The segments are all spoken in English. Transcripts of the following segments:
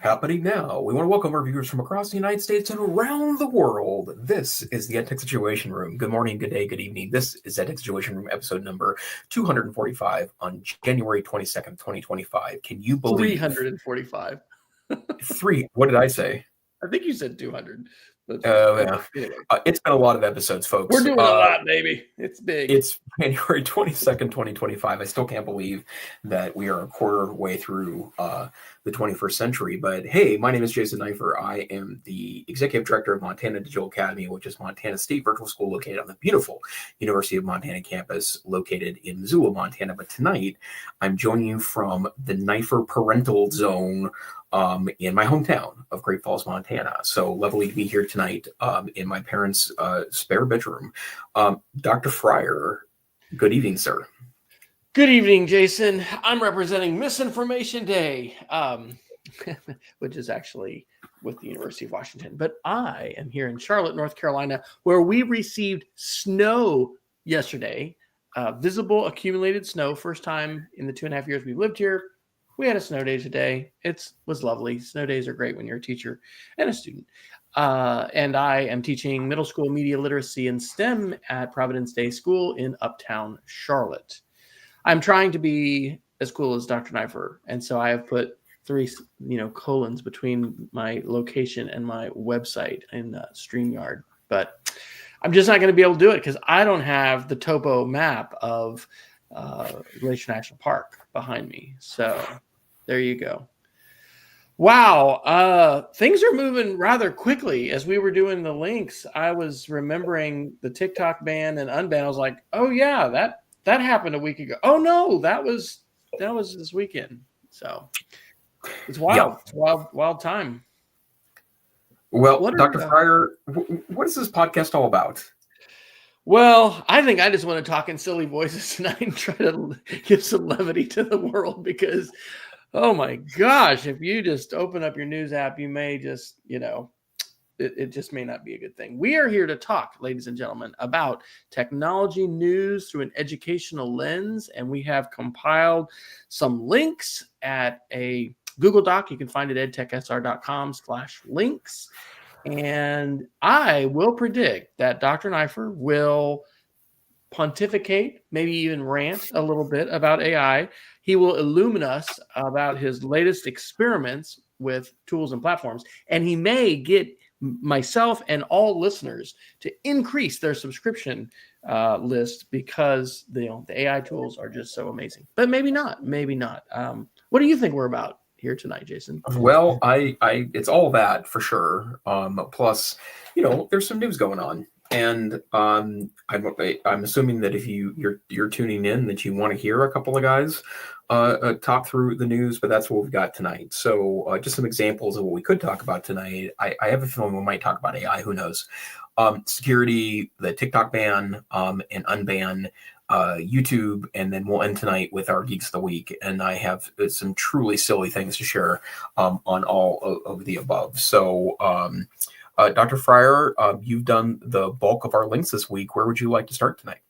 Happening now. We want to welcome our viewers from across the United States and around the world. This is the EdTech Situation Room. Good morning, good day, good evening. This is EdTech Situation Room episode number 245 on January 22nd, 2025. Can you believe 345? What did I say? I think you said 200. Yeah. Anyway. It's been a lot of episodes, folks. We're doing a lot, baby. It's big. It's January 22nd, 2025. I still can't believe that we are a quarter way through the 21st century. But hey, my name is Jason Neiffer. I am the Executive Director of Montana Digital Academy, which is Montana State Virtual School located on the beautiful University of Montana campus located in Missoula, Montana. But tonight, I'm joining you from the Neiffer Parental Zone in my hometown of Great Falls, Montana. So lovely to be here tonight in my parents' spare bedroom. Dr. Fryer, good evening, sir. Good evening, Jason. I'm representing Misinformation Day, which is actually with the University of Washington. But I am here in Charlotte, North Carolina, where we received snow yesterday, visible accumulated snow, first time in the 2.5 years we've lived here. We had a snow day today. It was lovely. Snow days are great when you're a teacher and a student. And I am teaching middle school media literacy and STEM at Providence Day School in Uptown Charlotte. I'm trying to be as cool as Dr. Neiffer. And so I have put 3, colons between my location and my website in StreamYard. But I'm just not going to be able to do it because I don't have the topo map of Glacier National Park behind me. So there you go. Wow. Things are moving rather quickly. As we were doing the links, I was remembering the TikTok ban and unban. I was like, oh yeah, that happened a week ago. Oh no, that was this weekend. So it's wild. Yeah. It's wild time. Well, Dr. Fryer, what is this podcast all about? Well, I think I just want to talk in silly voices tonight and try to give some levity to the world because, oh my gosh, if you just open up your news app, you may just, it just may not be a good thing. We are here to talk, ladies and gentlemen, about technology news through an educational lens, and we have compiled some links at a Google Doc. You can find it at edtechsr.com/links. And I will predict that Dr. Neiffer will pontificate, maybe even rant a little bit about AI. He will illumine us about his latest experiments with tools and platforms. And he may get myself and all listeners to increase their subscription list because the AI tools are just so amazing. But maybe not. What do you think we're about here tonight, Jason? Well, I it's all that for sure. Plus, there's some news going on, and I'm assuming that if you're tuning in, that you want to hear a couple of guys talk through the news. But that's what we've got tonight. So, just some examples of what we could talk about tonight. I have a feeling we might talk about AI. Who knows? Security, the TikTok ban, and unban. YouTube, and then we'll end tonight with our Geeks of the Week. And I have some truly silly things to share on all of the above. So, Dr. Fryer, you've done the bulk of our links this week. Where would you like to start tonight?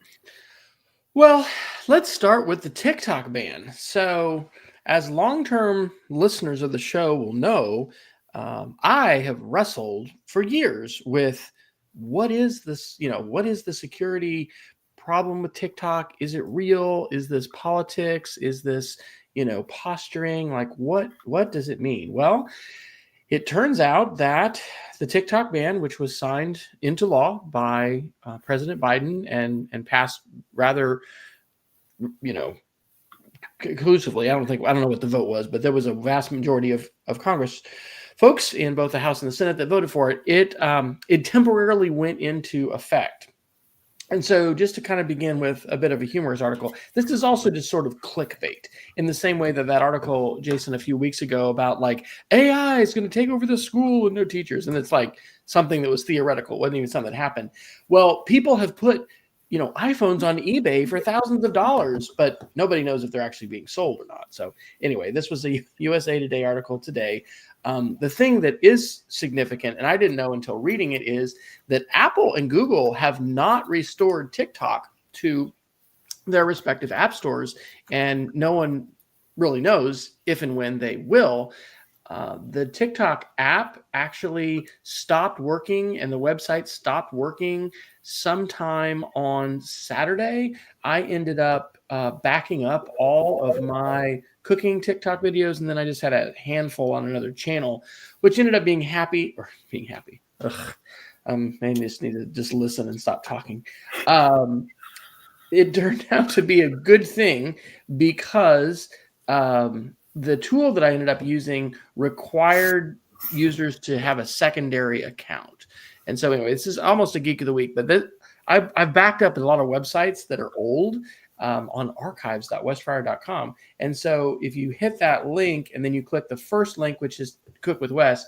Well, let's start with the TikTok ban. So, as long-term listeners of the show will know, I have wrestled for years with what is this, what is the security problem with TikTok? Is it real? Is this politics? Is this, posturing? Like what does it mean? Well, it turns out that the TikTok ban, which was signed into law by President Biden and passed rather, conclusively, I don't know what the vote was, but there was a vast majority of Congress folks in both the House and the Senate that voted for it. It temporarily went into effect. And so just to kind of begin with a bit of a humorous article, this is also just sort of clickbait in the same way that article, Jason, a few weeks ago about like AI is going to take over the school and no teachers. And it's like something that was theoretical. It wasn't even something that happened. Well, people have put, iPhones on eBay for thousands of dollars, but nobody knows if they're actually being sold or not. So anyway, this was a USA Today article today. The thing that is significant, and I didn't know until reading it, is that Apple and Google have not restored TikTok to their respective app stores, and no one really knows if and when they will. The TikTok app actually stopped working and the website stopped working sometime on Saturday. I ended up backing up all of my cooking TikTok videos, and then I just had a handful on another channel, which ended up being happy. Ugh. Maybe I just need to just listen and stop talking. It turned out to be a good thing because the tool that I ended up using required users to have a secondary account. And so anyway, this is almost a geek of the week, but I've backed up a lot of websites that are old on archives.westfryer.com. And so if you hit that link and then you click the first link, which is Cook with Wes,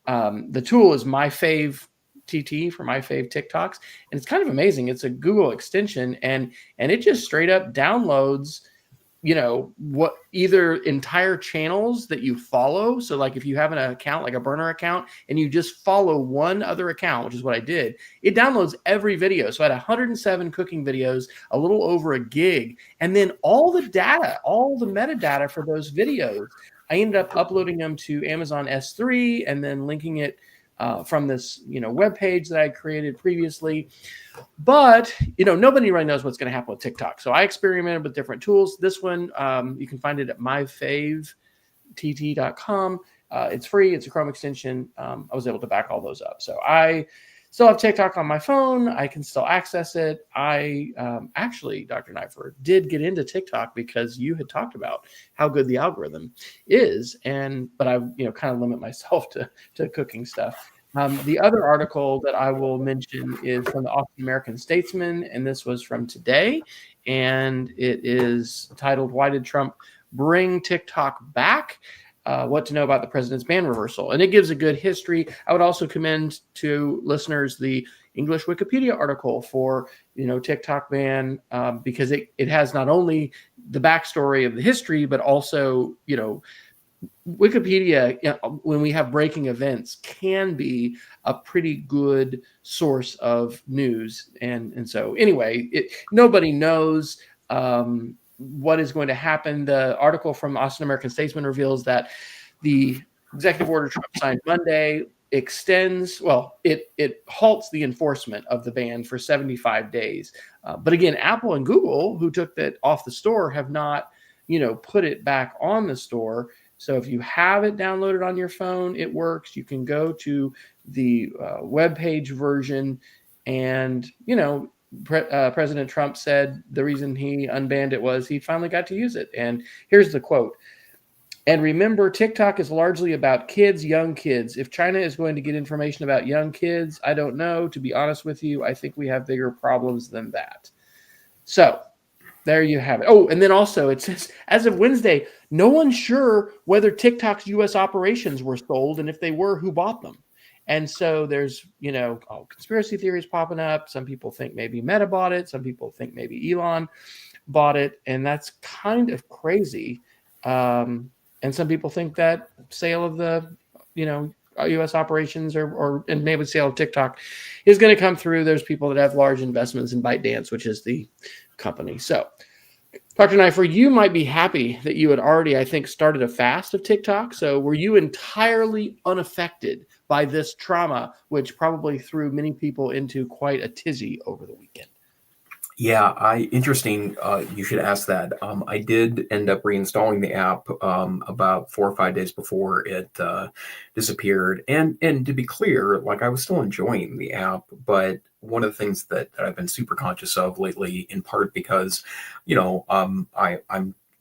the tool is My Fave TT for My Fave TikToks. And it's kind of amazing. It's a Google extension and it just straight up downloads, what either entire channels that you follow. So like if you have an account, like a burner account, and you just follow one other account, which is what I did, it downloads every video. So I had 107 cooking videos, a little over a gig, and then all the data, all the metadata for those videos, I ended up uploading them to Amazon S3 and then linking it from this, web page that I created previously. But, nobody really knows what's going to happen with TikTok. So I experimented with different tools. This one, you can find it at myfavett.com. It's free. It's a Chrome extension. I was able to back all those up. So I still have TikTok on my phone. I can still access it. I actually, Dr. Neiffer, did get into TikTok because you had talked about how good the algorithm is. But I, kind of limit myself to cooking stuff. The other article that I will mention is from the Austin American Statesman, and this was from today, and it is titled, "Why Did Trump Bring TikTok Back? What to Know About the President's Ban Reversal." And it gives a good history. I would also commend to listeners the English Wikipedia article for, TikTok ban, because it has not only the backstory of the history, but also, Wikipedia, when we have breaking events, can be a pretty good source of news. And so anyway, nobody knows what is going to happen. The article from Austin American Statesman reveals that the executive order Trump signed Monday extends, it halts the enforcement of the ban for 75 days. But again, Apple and Google, who took that off the store, have not, put it back on the store. So if you have it downloaded on your phone, it works. You can go to the webpage version, and President Trump said the reason he unbanned it was he finally got to use it. And here's the quote: "And remember, TikTok is largely about kids, young kids. If China is going to get information about young kids, I don't know. To be honest with you, I think we have bigger problems than that." So there you have it. Oh, and then also it says, as of Wednesday, no one's sure whether TikTok's U.S. operations were sold, and if they were, who bought them. And so there's, conspiracy theories popping up. Some people think maybe Meta bought it. Some people think maybe Elon bought it. And that's kind of crazy. And some people think that sale of the, U.S. operations and maybe sale of TikTok is going to come through. There's people that have large investments in ByteDance, which is the company. So, Dr. Neiffer, you might be happy that you had already, I think, started a fast of TikTok. So were you entirely unaffected by this trauma, which probably threw many people into quite a tizzy over the weekend? Yeah, interesting. You should ask that. I did end up reinstalling the app about 4 or 5 days before it disappeared. And to be clear, like, I was still enjoying the app, but one of the things that I've been super conscious of lately, in part because, I'm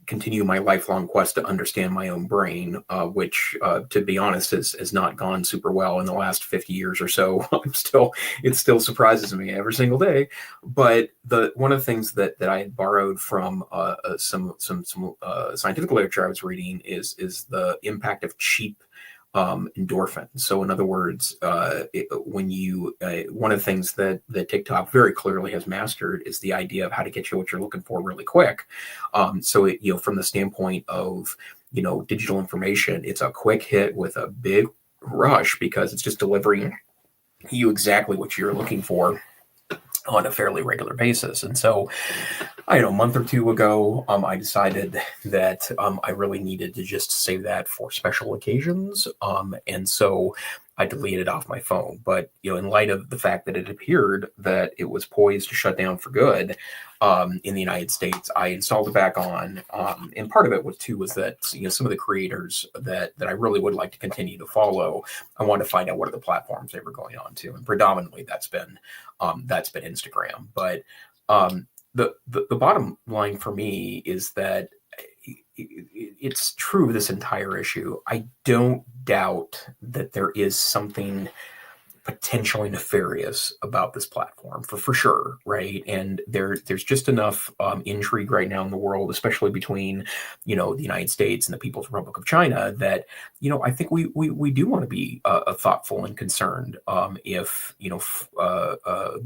continue my lifelong quest to understand my own brain, which, to be honest, has not gone super well in the last 50 years or so. It still surprises me every single day. But one of the things that I had borrowed from some scientific literature I was reading is the impact of cheap endorphin. So in other words, when you one of the things that TikTok very clearly has mastered is the idea of how to get you what you're looking for really quick. So from the standpoint of digital information, it's a quick hit with a big rush because it's just delivering you exactly what you're looking for. on a fairly regular basis. And so, I don't know, a month or two ago, I decided that I really needed to just save that for special occasions. And so I deleted it off my phone. But, in light of the fact that it appeared that it was poised to shut down for good in the United States, I installed it back on. And part of it was that, some of the creators that I really would like to continue to follow, I wanted to find out what are the platforms they were going on to. And predominantly that's been Instagram. But the bottom line for me is that it's true, this entire issue. I don't doubt that there is something potentially nefarious about this platform for sure, right? And there's just enough intrigue right now in the world, especially between the United States and the People's Republic of China, that I think we do want to be thoughtful and concerned if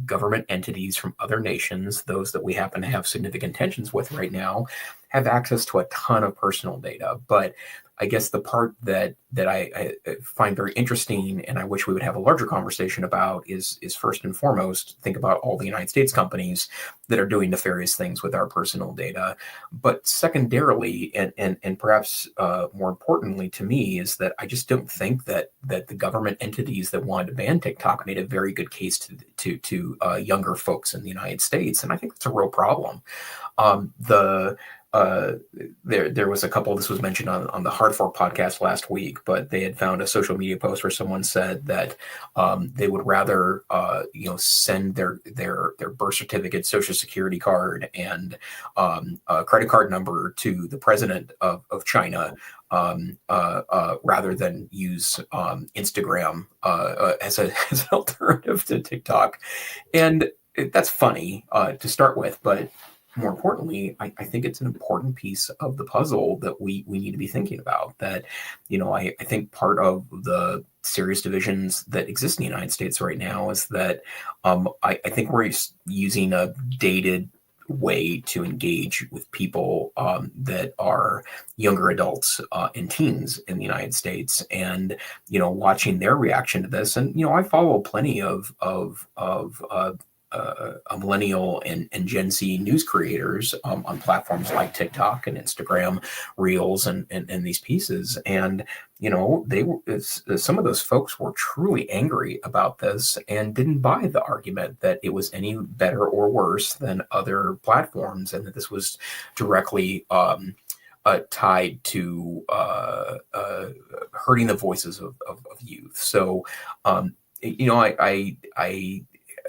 government entities from other nations, those that we happen to have significant tensions with right now, have access to a ton of personal data. But I guess the part that I find very interesting, and I wish we would have a larger conversation about, is first and foremost, think about all the United States companies that are doing nefarious things with our personal data. But secondarily, and perhaps more importantly to me, is that I just don't think that the government entities that wanted to ban TikTok made a very good case to younger folks in the United States, and I think that's a real problem. There was a couple, this was mentioned on the Hard Fork podcast last week, but they had found a social media post where someone said that they would rather send their birth certificate, social security card, and a credit card number to the president of China rather than use Instagram as an alternative to TikTok. And that's funny to start with, but more importantly, I think it's an important piece of the puzzle that we need to be thinking about. That, I think part of the serious divisions that exist in the United States right now is that I think we're using a dated way to engage with people that are younger adults and teens in the United States, and watching their reaction to this. And I follow plenty of millennial and Gen Z news creators on platforms like TikTok and Instagram Reels and these pieces. And, some of those folks were truly angry about this and didn't buy the argument that it was any better or worse than other platforms, and that this was directly tied to hurting the voices of youth. So, I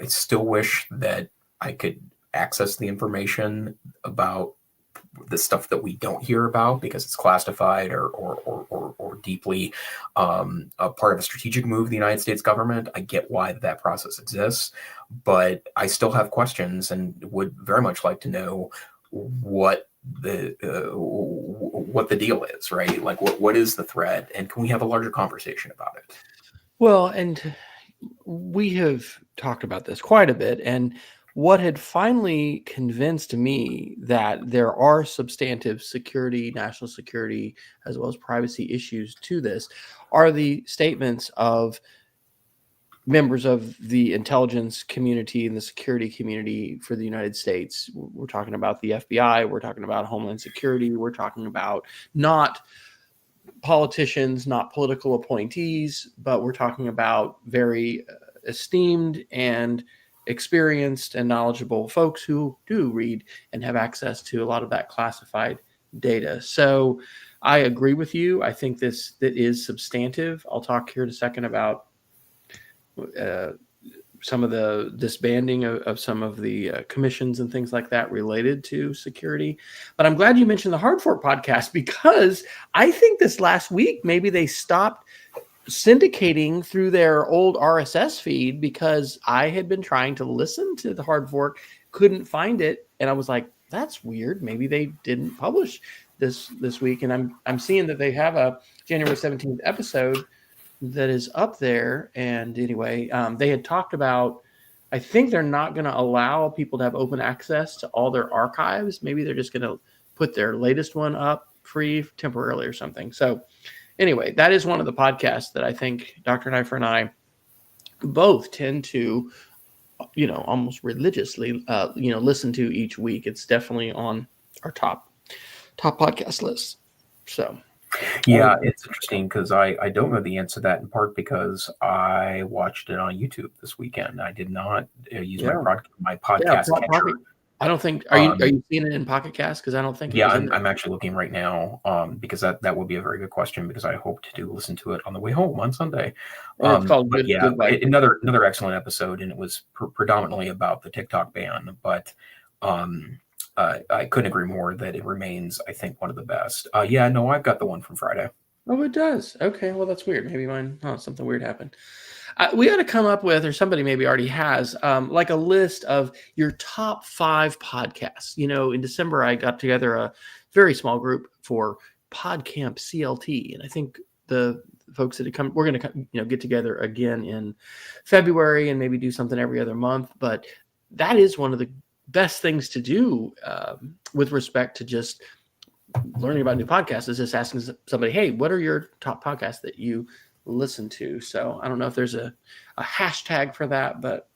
still wish that I could access the information about the stuff that we don't hear about because it's classified or deeply a part of a strategic move of the United States government. I get why that process exists, but I still have questions and would very much like to know what the deal is, right? Like what is the threat, and can we have a larger conversation about it? Well, and we have talked about this quite a bit, and what had finally convinced me that there are substantive security, national security, as well as privacy issues to this are the statements of members of the intelligence community and the security community for the United States. We're talking about the FBI, we're talking about Homeland Security, we're talking about not politicians, not political appointees, but we're talking about very esteemed and experienced and knowledgeable folks who do read and have access to a lot of that classified data. So I agree with you. I think that is substantive. I'll talk here in a second about some of the disbanding of some of the commissions and things like that related to security. But I'm glad you mentioned the Hard Fork podcast, because I think this last week, maybe they stopped syndicating through their old RSS feed, because I had been trying to listen to the Hard Fork, couldn't find it. And I was like, that's weird. Maybe they didn't publish this week. And I'm seeing that they have a January 17th episode that is up there. And anyway, they had talked about, I think they're not going to allow people to have open access to all their archives. Maybe they're just going to put their latest one up free temporarily or something. So anyway, that is one of the podcasts that I think Dr. Neiffer and I both tend to almost religiously, listen to each week. It's definitely on our top podcast list. So, Yeah, it's interesting because I don't know the answer to that in part because I watched it on YouTube this weekend. I did not use yeah, my yeah. podcast catcher. I don't think are Um, you seeing it in Pocket Cast? Because I don't think it yeah, was in there. I'm actually looking right now because that would be a very good question because I hope to listen to it on the way home on Sunday. And it's called But Good yeah, Vibes. another excellent episode, and it was predominantly about the TikTok ban. But I couldn't agree more that it remains, I think, one of the best. Yeah, no, I've got the one from Friday. Oh, it does. Okay, well, that's weird. Maybe mine. Oh, something weird happened. We got to come up with, or somebody maybe already has, like a list of your top 5 podcasts. In December, I got together a very small group for PodCamp CLT, and I think the folks that had come, we're going to get together again in February and maybe do something every other month. But that is one of the best things to do with respect to just learning about new podcasts, is just asking somebody, hey, what are your top podcasts that you listen to? So I don't know if there's a hashtag for that, but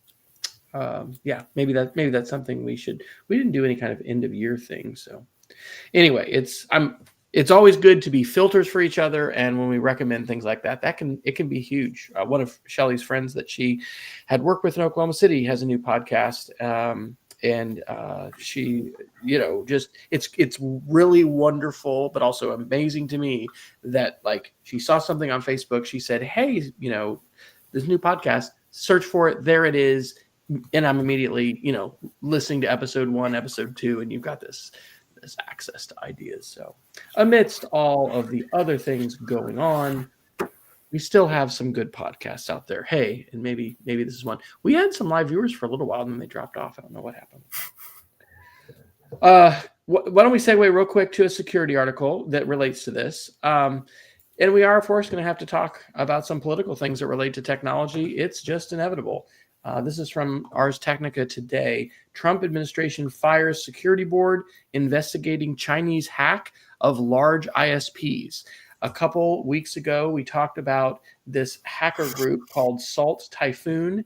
yeah, maybe that's something we didn't do any kind of end of year thing. So anyway, it's always good to be filters for each other, and when we recommend things like that, it can be huge. One of Shelly's friends that she had worked with in Oklahoma City has a new podcast, and she, just it's really wonderful, but also amazing to me that, like, she saw something on Facebook. She said, hey, this new podcast, search for it, there it is, and I'm immediately listening to episode 1, episode 2, and you've got this access to ideas. So amidst all of the other things going on, we still have some good podcasts out there. Hey, and maybe this is one. We had some live viewers for a little while and then they dropped off. I don't know what happened. Why don't we segue real quick to a security article that relates to this? And we are, of course, going to have to talk about some political things that relate to technology. It's just inevitable. This is from Ars Technica today. Trump administration fires security board investigating Chinese hack of large ISPs. A couple weeks ago, we talked about this hacker group called Salt Typhoon.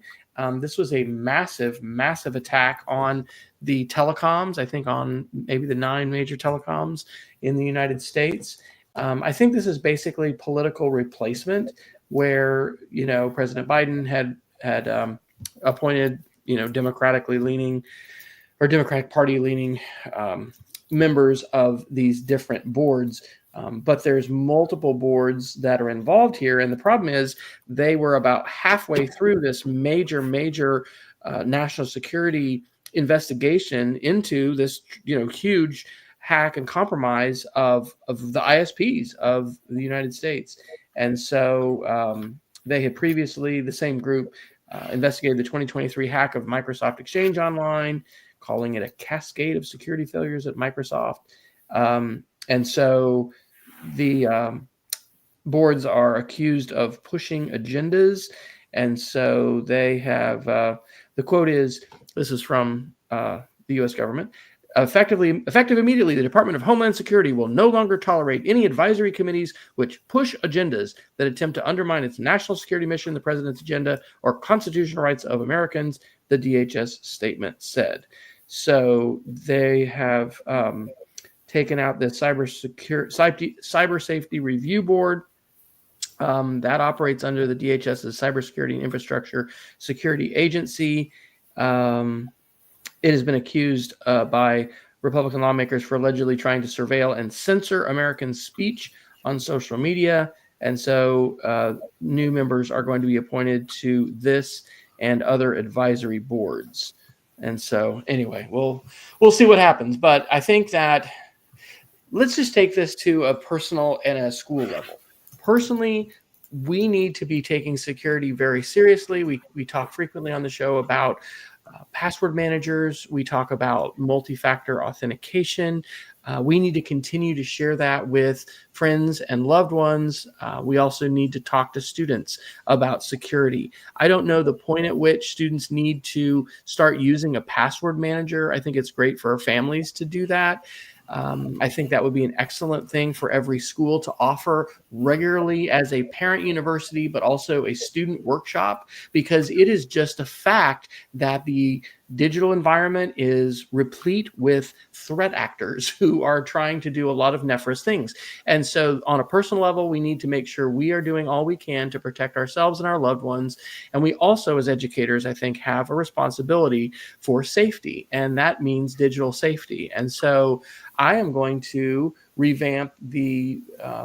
This was a massive, massive attack on the telecoms, I think on maybe the 9 major telecoms in the United States. I think this is basically political replacement where, President Biden had appointed, Democratic Party leaning members of these different boards. But there's multiple boards that are involved here. And the problem is they were about halfway through this major national security investigation into this, huge hack and compromise of the ISPs of the United States. And so they had previously, the same group, investigated the 2023 hack of Microsoft Exchange Online, calling it a cascade of security failures at Microsoft. And so the boards are accused of pushing agendas. And so they have, the quote is, this is from the U.S. government, effective immediately, the Department of Homeland Security will no longer tolerate any advisory committees which push agendas that attempt to undermine its national security mission, the president's agenda, or constitutional rights of Americans, the DHS statement said. So they have taken out the Cyber Safety Review Board that operates under the DHS's Cybersecurity and Infrastructure Security Agency. It has been accused by Republican lawmakers for allegedly trying to surveil and censor American speech on social media. And so new members are going to be appointed to this and other advisory boards. And so anyway, we'll see what happens. But I think that let's just take this to a personal and a school level. Personally, we need to be taking security very seriously. We talk frequently on the show about password managers. We talk about multi-factor authentication. We need to continue to share that with friends and loved ones. We also need to talk to students about security. I don't know the point at which students need to start using a password manager. I think it's great for our families to do that. I think that would be an excellent thing for every school to offer regularly as a parent university, but also a student workshop, because it is just a fact that the digital environment is replete with threat actors who are trying to do a lot of nefarious things. And so on a personal level, we need to make sure we are doing all we can to protect ourselves and our loved ones. And we also, as educators, I think, have a responsibility for safety, and that means digital safety. And so I am going to revamp the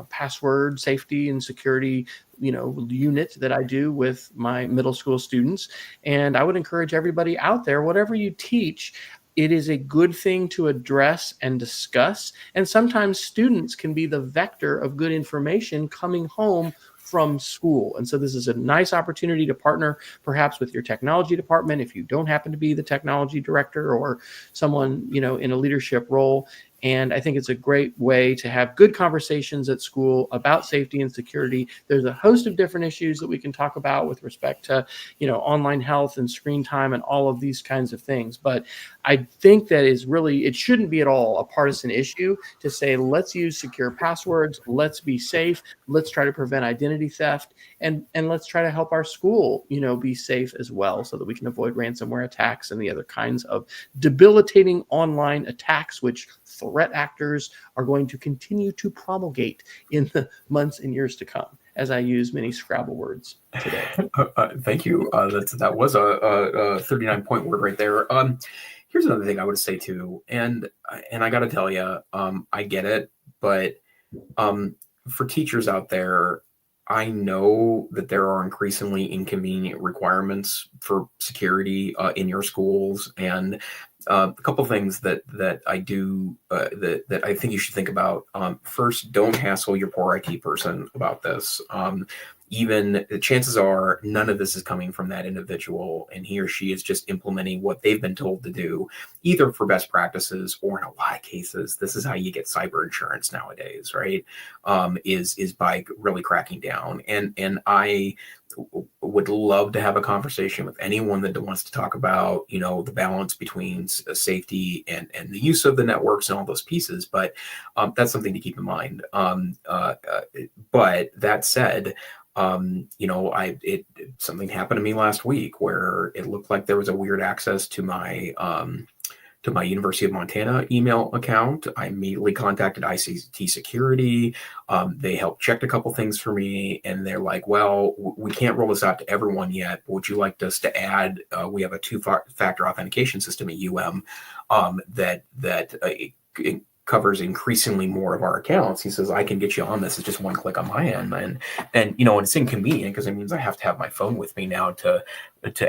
password safety and security unit that I do with my middle school students. And I would encourage everybody out there, whatever you teach, it is a good thing to address and discuss. And sometimes students can be the vector of good information coming home from school. And so this is a nice opportunity to partner perhaps with your technology department if you don't happen to be the technology director or someone, in a leadership role. And I think it's a great way to have good conversations at school about safety and security. There's a host of different issues that we can talk about with respect to, online health and screen time and all of these kinds of things. But I think that it shouldn't be at all a partisan issue to say, let's use secure passwords, let's be safe, let's try to prevent identity theft, and let's try to help our school, be safe as well, so that we can avoid ransomware attacks and the other kinds of debilitating online attacks, which threat actors are going to continue to promulgate in the months and years to come, as I use many Scrabble words today. Thank you. That was a 39-point word right there. Here's another thing I would say too, and I got to tell you, I get it, but for teachers out there, I know that there are increasingly inconvenient requirements for security in your schools, and a couple of things that I do that I think you should think about. First, don't hassle your poor IT person about this. Even the chances are none of this is coming from that individual, and he or she is just implementing what they've been told to do, either for best practices or in a lot of cases, this is how you get cyber insurance nowadays, right? Is by really cracking down. And I would love to have a conversation with anyone that wants to talk about, the balance between safety and the use of the networks and all those pieces. But that's something to keep in mind. But that said, something happened to me last week where it looked like there was a weird access to my University of Montana email account. I immediately contacted ICT security. They helped check a couple things for me, and they're like, well, we can't roll this out to everyone yet. But would you like us to add, we have a two-factor authentication system at UM that it covers increasingly more of our accounts. He says, I can get you on this. It's just one click on my end. And it's inconvenient because it means I have to have my phone with me now to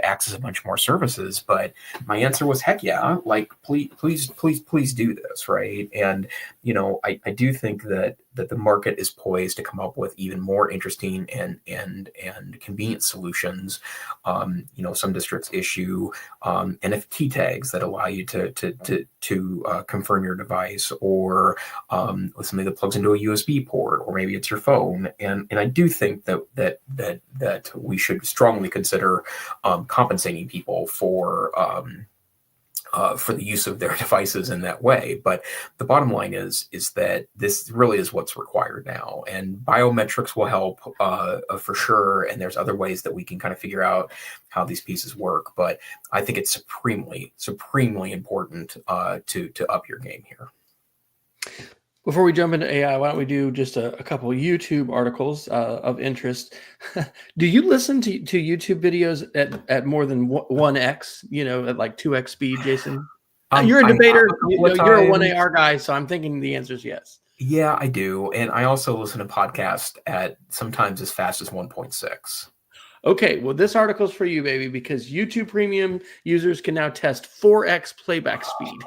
access a bunch more services. But my answer was, heck yeah, like, please do this. Right. And, I do think that the market is poised to come up with even more interesting and convenient solutions. Some districts issue NFT tags that allow you to confirm your device, or something that plugs into a USB port, or maybe it's your phone. And I do think that we should strongly consider compensating people for the use of their devices in that way. But the bottom line is that this really is what's required now, and biometrics will help for sure. And there's other ways that we can kind of figure out how these pieces work. But I think it's supremely important to up your game here. Before we jump into AI, why don't we do just a couple of YouTube articles of interest? Do you listen to YouTube videos at more than 1x, at like 2x speed, Jason? You're a debater. You're a 1AR guy, so I'm thinking the answer is yes. Yeah, I do. And I also listen to podcasts at sometimes as fast as 1.6. Okay, well, this article's for you, baby, because YouTube Premium users can now test 4x playback speed.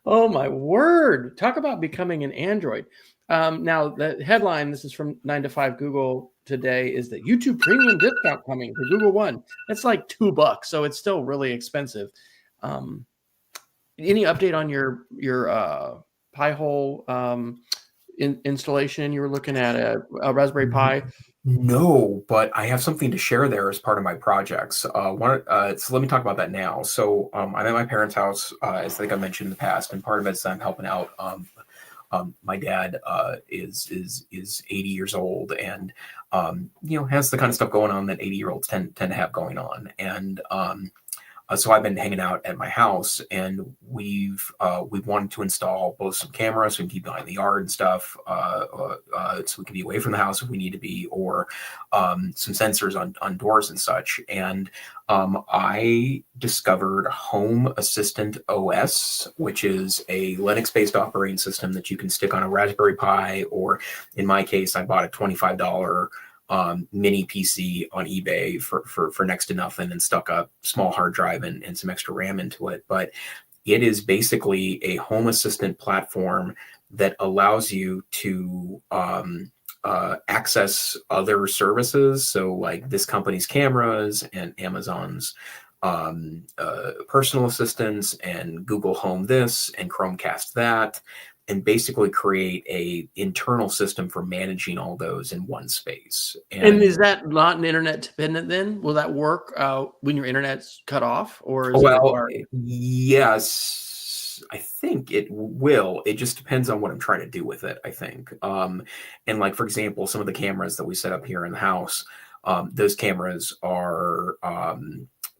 Oh, my word. Talk about becoming an Android. Now, the headline, this is from 9 to 5 Google today, is that YouTube Premium discount coming for Google One. It's like $2, so it's still really expensive. Any update on your Pi-hole installation? You were looking at a Raspberry Pi. No, but I have something to share there as part of my projects. So let me talk about that now. So I'm at my parents' house, as I think I mentioned in the past, and part of it is I'm helping out. My dad is 80 years old, and has the kind of stuff going on that 80-year-olds tend to have going on, and so I've been hanging out at my house, and we've wanted to install both some cameras so we can keep an eye in the yard and stuff, so we can be away from the house if we need to be, or some sensors on doors and such. And I discovered Home Assistant OS, which is a Linux-based operating system that you can stick on a Raspberry Pi, or in my case, I bought a $25 mini PC on eBay for next to nothing, and stuck a small hard drive and some extra RAM into it. But it is basically a home assistant platform that allows you to access other services. So like this company's cameras and Amazon's personal assistants and Google Home this and Chromecast that, and basically create a internal system for managing all those in one space. And is that not an internet dependent then? Will that work when your internet's cut off, or is it required? Yes, I think it will. It just depends on what I'm trying to do with it, I think. And like, for example, some of the cameras that we set up here in the house, those cameras are,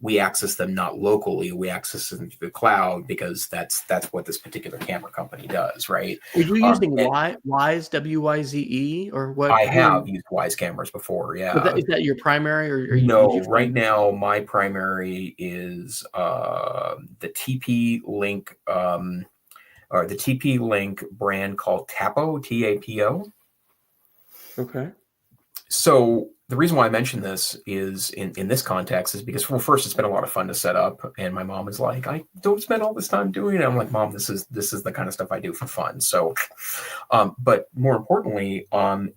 we access them not locally, we access them through the cloud, because that's what this particular camera company does, right? Are you using Wyze, WYZE, or what? I have used Wyze cameras before, yeah. Is that your primary, or no, right now my primary is the TP Link, or the TP Link brand called Tapo, Tapo. Okay. So the reason why I mention this is in this context is because, well, first, it's been a lot of fun to set up, and my mom is like, I don't spend all this time doing it. I'm like, Mom, this is the kind of stuff I do for fun. So, but more importantly,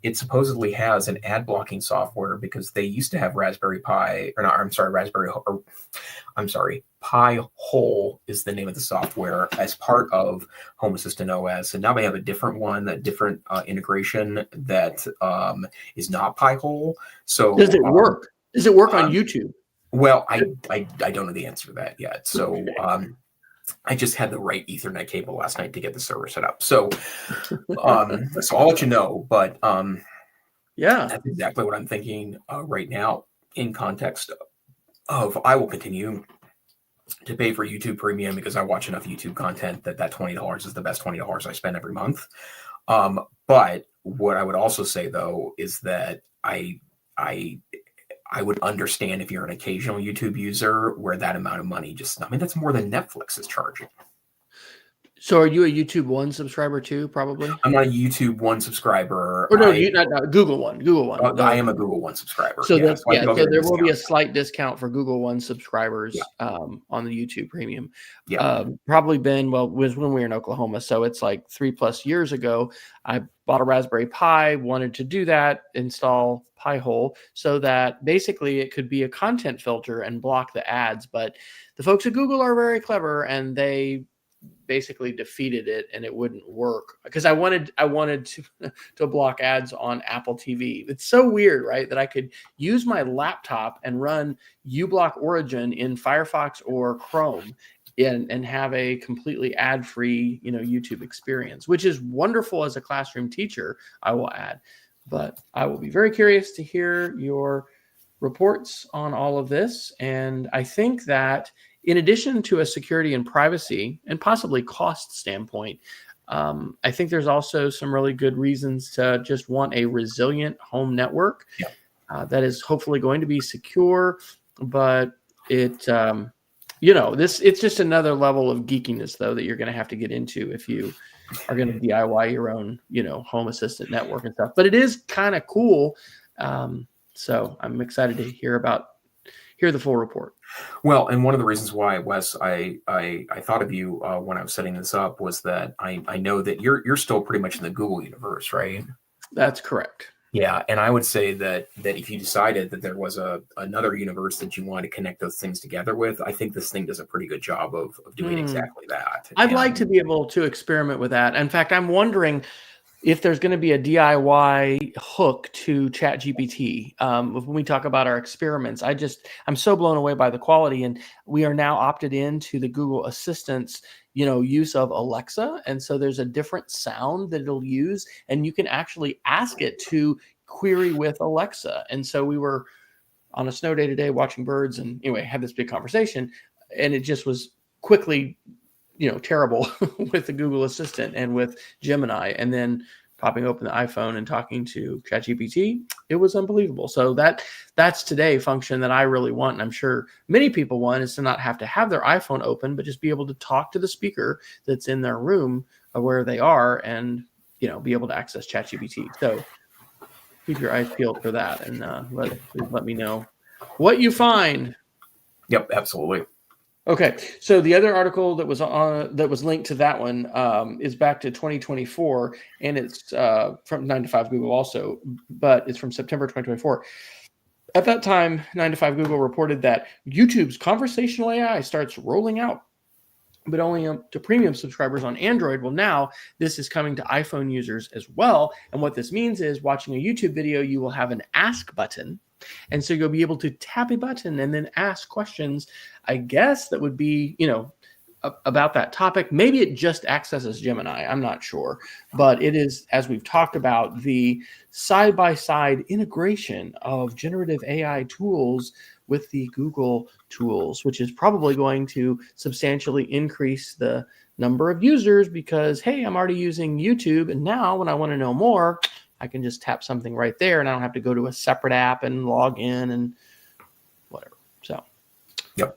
it supposedly has an ad blocking software, because they used to have Raspberry Pi, or not, I'm sorry, Pi Hole is the name of the software as part of Home Assistant OS, and now they have a different one, that different integration that is not Pi Hole. So does it work? Does it work on YouTube? Well, I don't know the answer to that yet. So I just had the right Ethernet cable last night to get the server set up. So so I'll let you know. But yeah, that's exactly what I'm thinking right now, in context of I will continue to pay for YouTube Premium, because I watch enough YouTube content that $20 is the best $20 I spend every month. But what I would also say, though, is that I would understand if you're an occasional YouTube user where that amount of money that's more than Netflix is charging. So are you a YouTube One subscriber too? Probably. I'm not a YouTube One subscriber. Or no, not Google One. Google One. I am a Google One subscriber. So so there will be a slight discount for Google One subscribers on the YouTube Premium. Yeah. Probably been, was when we were in Oklahoma. So it's like 3+ years ago. I bought a Raspberry Pi, wanted to do that, install Pi-hole, so that basically it could be a content filter and block the ads. But the folks at Google are very clever, and they basically defeated it, and it wouldn't work, because I wanted to block ads on Apple TV. It's so weird, right? That I could use my laptop and run uBlock Origin in Firefox or Chrome and have a completely ad-free, YouTube experience, which is wonderful as a classroom teacher, I will add. But I will be very curious to hear your reports on all of this. And I think that in addition to a security and privacy and possibly cost standpoint, I think there's also some really good reasons to just want a resilient home network that is hopefully going to be secure. But it's just another level of geekiness, though, that you're going to have to get into if you are going to DIY your own, home assistant network and stuff. But it is kind of cool. So I'm excited to hear the full report. Well, and one of the reasons why, Wes, I thought of you when I was setting this up was that I know that you're still pretty much in the Google universe, right? That's correct. Yeah, and I would say that if you decided that there was another universe that you want to connect those things together with, I think this thing does a pretty good job of doing exactly that. I'd like to be able to experiment with that. In fact, I'm wondering, if there's going to be a DIY hook to ChatGPT. When we talk about our experiments, I'm so blown away by the quality, and we are now opted into the Google Assistant's, use of Alexa. And so there's a different sound that it'll use, and you can actually ask it to query with Alexa. And so we were on a snow day today watching birds, and anyway, had this big conversation, and it just was quickly terrible with the Google Assistant and with Gemini, and then popping open the iPhone and talking to ChatGPT. It was unbelievable. So that's today function that I really want, and I'm sure many people want, is to not have to have their iPhone open, but just be able to talk to the speaker that's in their room where they are, and be able to access ChatGPT. So keep your eyes peeled for that, and please let me know what you find. Yep, absolutely. Okay, so the other article that was linked to that one is back to 2024, and it's from 9 to 5 Google also, but it's from September 2024. At that time, 9 to 5 Google reported that YouTube's conversational AI starts rolling out, but only to premium subscribers on Android. Well, now this is coming to iPhone users as well, and what this means is, watching a YouTube video, you will have an ask button. And so you'll be able to tap a button and then ask questions, I guess, that would be, about that topic. Maybe it just accesses Gemini. I'm not sure. But it is, as we've talked about, the side-by-side integration of generative AI tools with the Google tools, which is probably going to substantially increase the number of users because, hey, I'm already using YouTube, and now when I want to know more, I can just tap something right there, and I don't have to go to a separate app and log in and whatever. So, yep.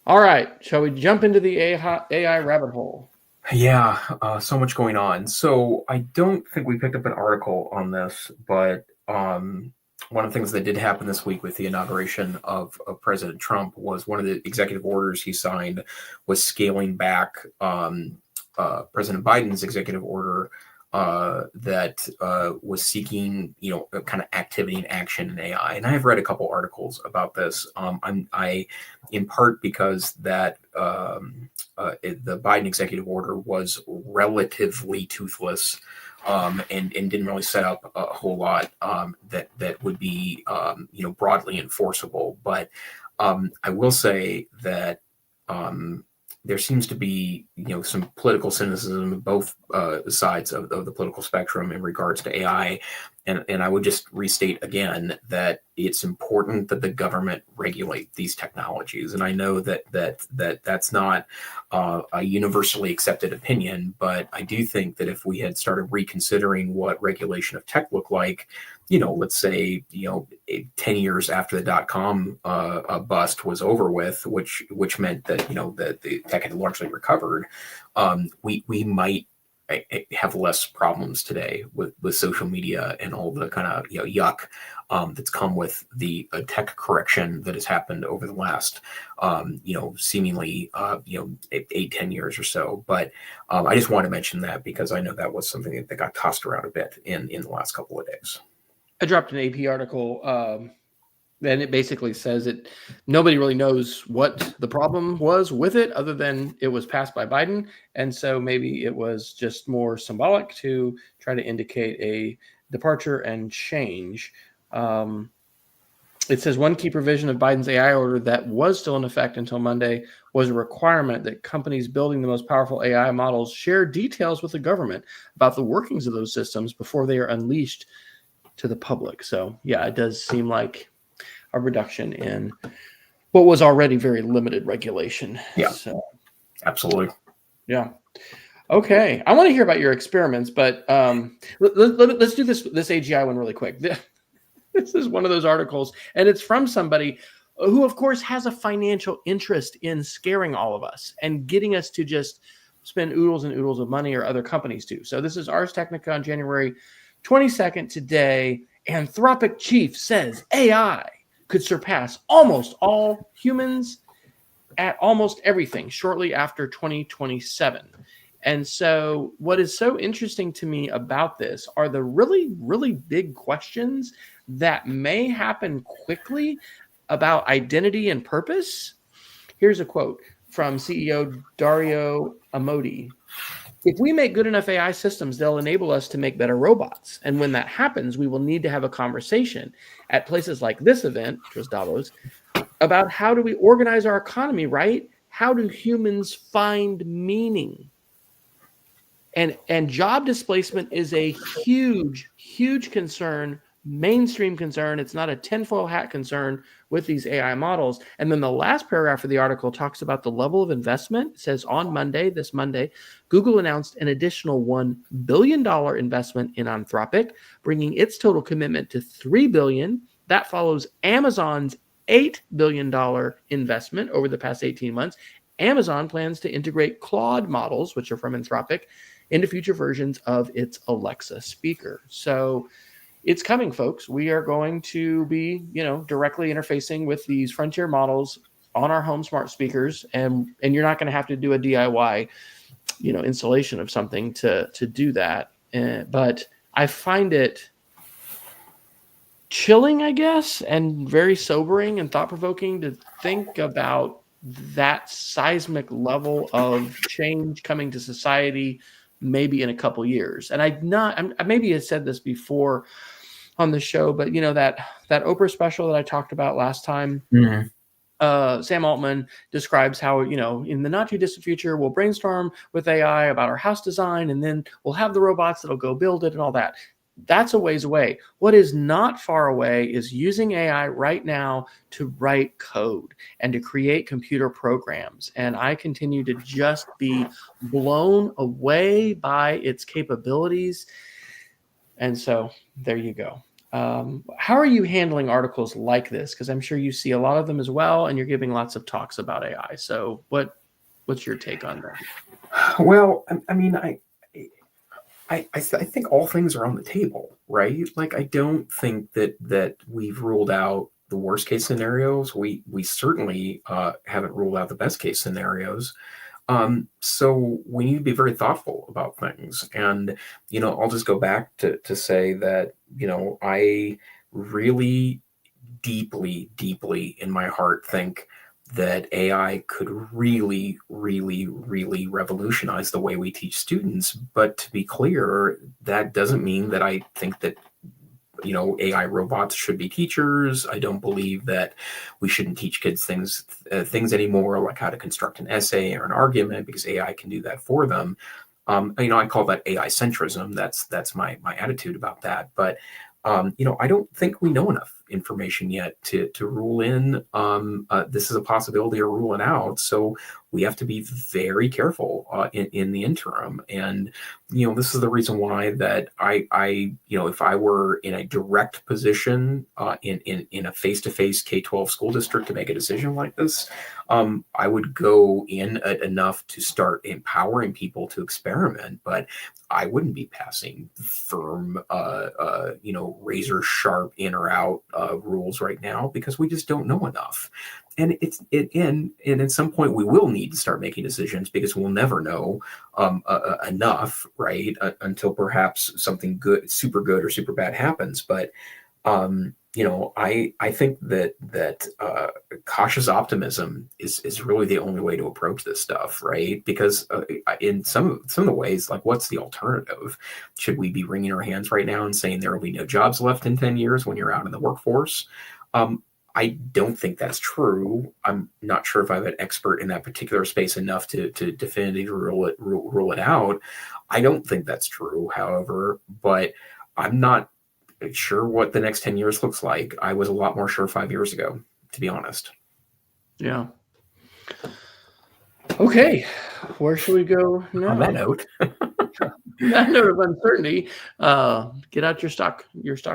All right. Shall we jump into the AI rabbit hole? Yeah, so much going on. So I don't think we picked up an article on this, but one of the things that did happen this week with the inauguration of President Trump was one of the executive orders he signed was scaling back President Biden's executive order that was seeking, kind of activity and action in AI. And I have read a couple articles about this. I in part because that the Biden executive order was relatively toothless and didn't really set up a whole lot that would be, broadly enforceable. But I will say that there seems to be, some political cynicism on both sides of the political spectrum in regards to AI. And I would just restate again that it's important that the government regulate these technologies. And I know that's not a universally accepted opinion, but I do think that if we had started reconsidering what regulation of tech looked like, let's say, 10 years after the dot-com bust was over with, which meant that, that the tech had largely recovered, we might have less problems today with social media and all the kind of yuck that's come with the tech correction that has happened over the last seemingly 8-10 years or so. But I just want to mention that because I know that was something that got tossed around a bit in the last couple of days. I dropped an AP article, and it basically says that nobody really knows what the problem was with it, other than it was passed by Biden. And so maybe it was just more symbolic to try to indicate a departure and change. It says one key provision of Biden's AI order that was still in effect until Monday was a requirement that companies building the most powerful AI models share details with the government about the workings of those systems before they are unleashed to the public. So yeah, it does seem like a reduction in what was already very limited regulation. Yeah, so, absolutely. Yeah. Okay. I want to hear about your experiments, but let's do this AGI one really quick. This is one of those articles, and it's from somebody who, of course, has a financial interest in scaring all of us and getting us to just spend oodles and oodles of money, or other companies do. So this is Ars Technica on January 22nd today. Anthropic chief says AI could surpass almost all humans at almost everything shortly after 2027. And so what is so interesting to me about this are the really, really big questions that may happen quickly about identity and purpose. Here's a quote from CEO Dario Amodei. if we make good enough AI systems, they'll enable us to make better robots. And when that happens, we will need to have a conversation at places like this event, which was Davos, about how do we organize our economy, right? How do humans find meaning? And job displacement is a huge concern, mainstream concern. It's not a tinfoil hat concern with these AI models. And then the last paragraph of the article talks about the level of investment. It says this Monday, Google announced an additional $1 billion investment in Anthropic, bringing its total commitment to $3 billion. That follows Amazon's $8 billion investment over the past 18 months. Amazon plans to integrate Claude models, which are from Anthropic, into future versions of its Alexa speaker. So it's coming, folks. We are going to be, directly interfacing with these frontier models on our home smart speakers, and you're not going to have to do a DIY, installation of something to do that. But I find it chilling, I guess, and very sobering and thought-provoking to think about that seismic level of change coming to society maybe in a couple years. And I maybe had said this before on the show, but that Oprah special that I talked about last time, Sam Altman describes how, in the not too distant future, we'll brainstorm with AI about our house design, and then we'll have the robots that'll go build it and all that. That's a ways away. What is not far away is using AI right now to write code and to create computer programs. And I continue to just be blown away by its capabilities. And so there you go. How are you handling articles like this? Because I'm sure you see a lot of them as well, and you're giving lots of talks about AI. So what's your take on that? Well, I mean, I think all things are on the table, right? Like, I don't think that we've ruled out the worst case scenarios. We certainly haven't ruled out the best case scenarios. So we need to be very thoughtful about things. And, I'll just go back to say that, I really deeply, deeply in my heart think that AI could really, really, really revolutionize the way we teach students. But to be clear, that doesn't mean that I think that, AI robots should be teachers. I don't believe that we shouldn't teach kids things anymore, like how to construct an essay or an argument, because AI can do that for them. I call that AI centrism. That's my attitude about that. But I don't think we know enough information yet to rule in this is a possibility or rule it out. So we have to be very careful in the interim. And this is the reason why that I if I were in a direct position in a face-to-face K-12 school district to make a decision like this, I would go in enough to start empowering people to experiment, but I wouldn't be passing firm, razor sharp in or out rules right now, because we just don't know enough. And and at some point we will need to start making decisions, because we'll never know enough, right? Until perhaps something good, super good or super bad happens. But I think that cautious optimism is really the only way to approach this stuff, right? Because in some of the ways, like, what's the alternative? Should we be wringing our hands right now and saying there will be no jobs left in 10 years when you're out in the workforce? I don't think that's true. I'm not sure if I'm an expert in that particular space enough to definitively rule it out. I don't think that's true, however, but I'm not sure what the next 10 years looks like. I was a lot more sure 5 years ago, to be honest. Yeah. Okay. Where should we go now? On that note. That note of uncertainty, get out your stock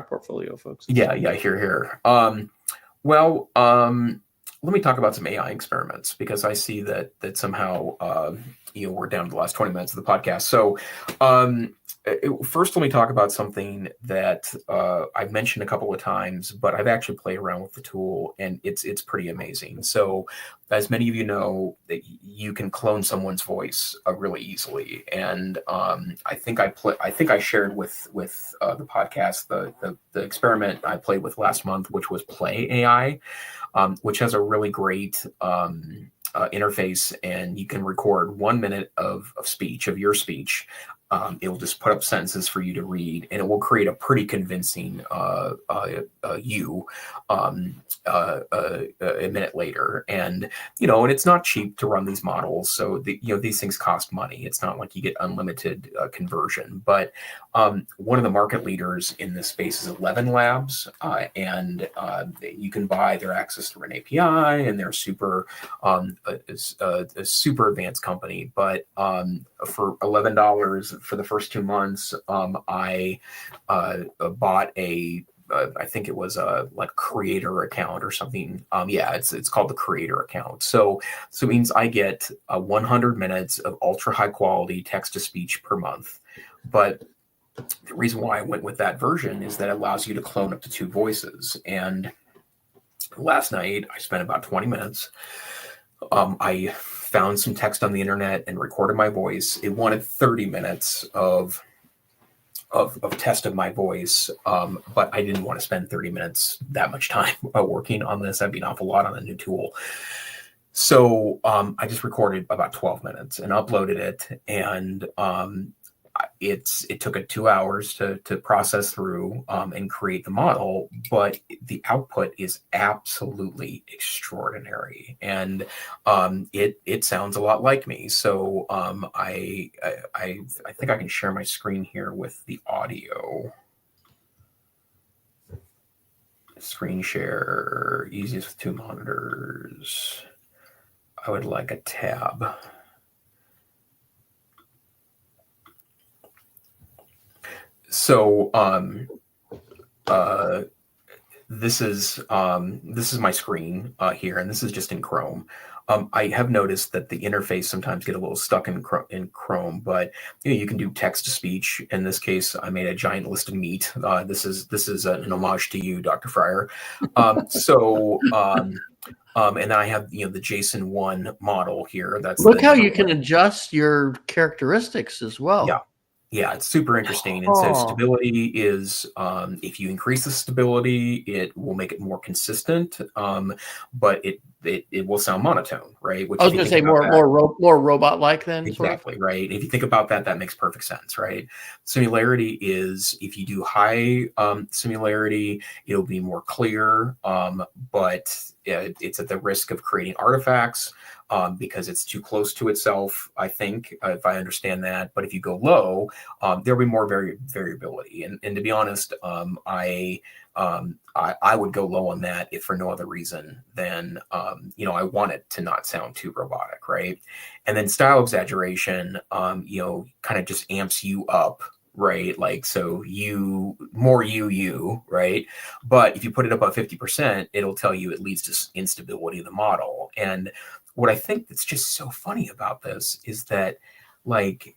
portfolio, folks. Yeah, here. Well, let me talk about some AI experiments, because I see that somehow we're down to the last 20 minutes of the podcast. So first, let me talk about something that I've mentioned a couple of times, but I've actually played around with the tool, and it's pretty amazing. So, as many of you know, that you can clone someone's voice really easily, and I think I shared with the podcast the experiment I played with last month, which was Play AI, which has a really great interface, and you can record 1 minute of speech, of your speech. It will just put up sentences for you to read, and it will create a pretty convincing you a minute later. And and it's not cheap to run these models, so these things cost money. It's not like you get unlimited conversion. But one of the market leaders in this space is 11 Labs, and you can buy their access through an API, and they're super a super advanced company. But for $11 for the first 2 months, I bought I think it was a like creator account or something. It's called the creator account. So it means I get 100 minutes of ultra high quality text to speech per month. But the reason why I went with that version is that it allows you to clone up to 2 voices. And last night I spent about 20 minutes. I found some text on the internet and recorded my voice. It wanted 30 minutes of test of my voice, but I didn't want to spend 30 minutes that much time working on this. That'd be an awful lot on a new tool. So I just recorded about 12 minutes and uploaded it, and it took it 2 hours to process through and create the model, but the output is absolutely extraordinary, and it sounds a lot like me. So I think I can share my screen here with the audio. Screen share, easiest with 2 monitors. I would like a tab. So this is my screen here, and this is just in Chrome. I have noticed that the interface sometimes get a little stuck in Chrome, but you can do text to speech. In this case, I made a giant list of meat. This is an homage to you, Dr. Fryer. And then I have the JSON 1 model here. That's look how you can adjust your characteristics as well. Yeah. Yeah, it's super interesting. And so stability is, if you increase the stability, it will make it more consistent, but it will sound monotone, right? Which I was going to say more robot-like then. Exactly, sort of. Right. If you think about that, that makes perfect sense, right? Similarity is, if you do high similarity, it'll be more clear, but it's at the risk of creating artifacts. Because it's too close to itself, I think, if I understand that. But if you go low, there'll be more variability. And to be honest, I would go low on that if for no other reason than, I want it to not sound too robotic, right? And then style exaggeration, kind of just amps you up, right? Like, so you, right? But if you put it above 50%, it'll tell you it leads to instability of the model. And what I think that's just so funny about this is that, like,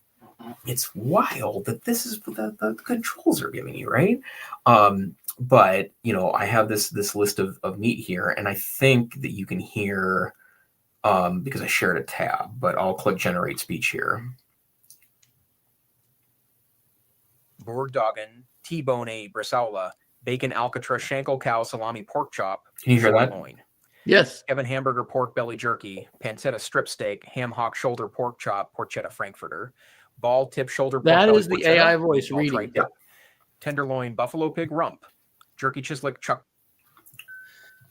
it's wild that this is what the controls are giving you, right? But I have this list of meat here, and I think that you can hear, because I shared a tab, but I'll click generate speech here. Borgdoggen, T-bone Bresaola, bacon Alcatraz shankel cow salami pork chop. Can you hear that? Loin. Yes. Kevin hamburger pork belly jerky, pancetta strip steak, ham hock shoulder pork chop, porchetta frankfurter, ball tip shoulder pork that belly. That is the AI voice reading. Yeah. Tenderloin buffalo pig rump, jerky chislic chuck.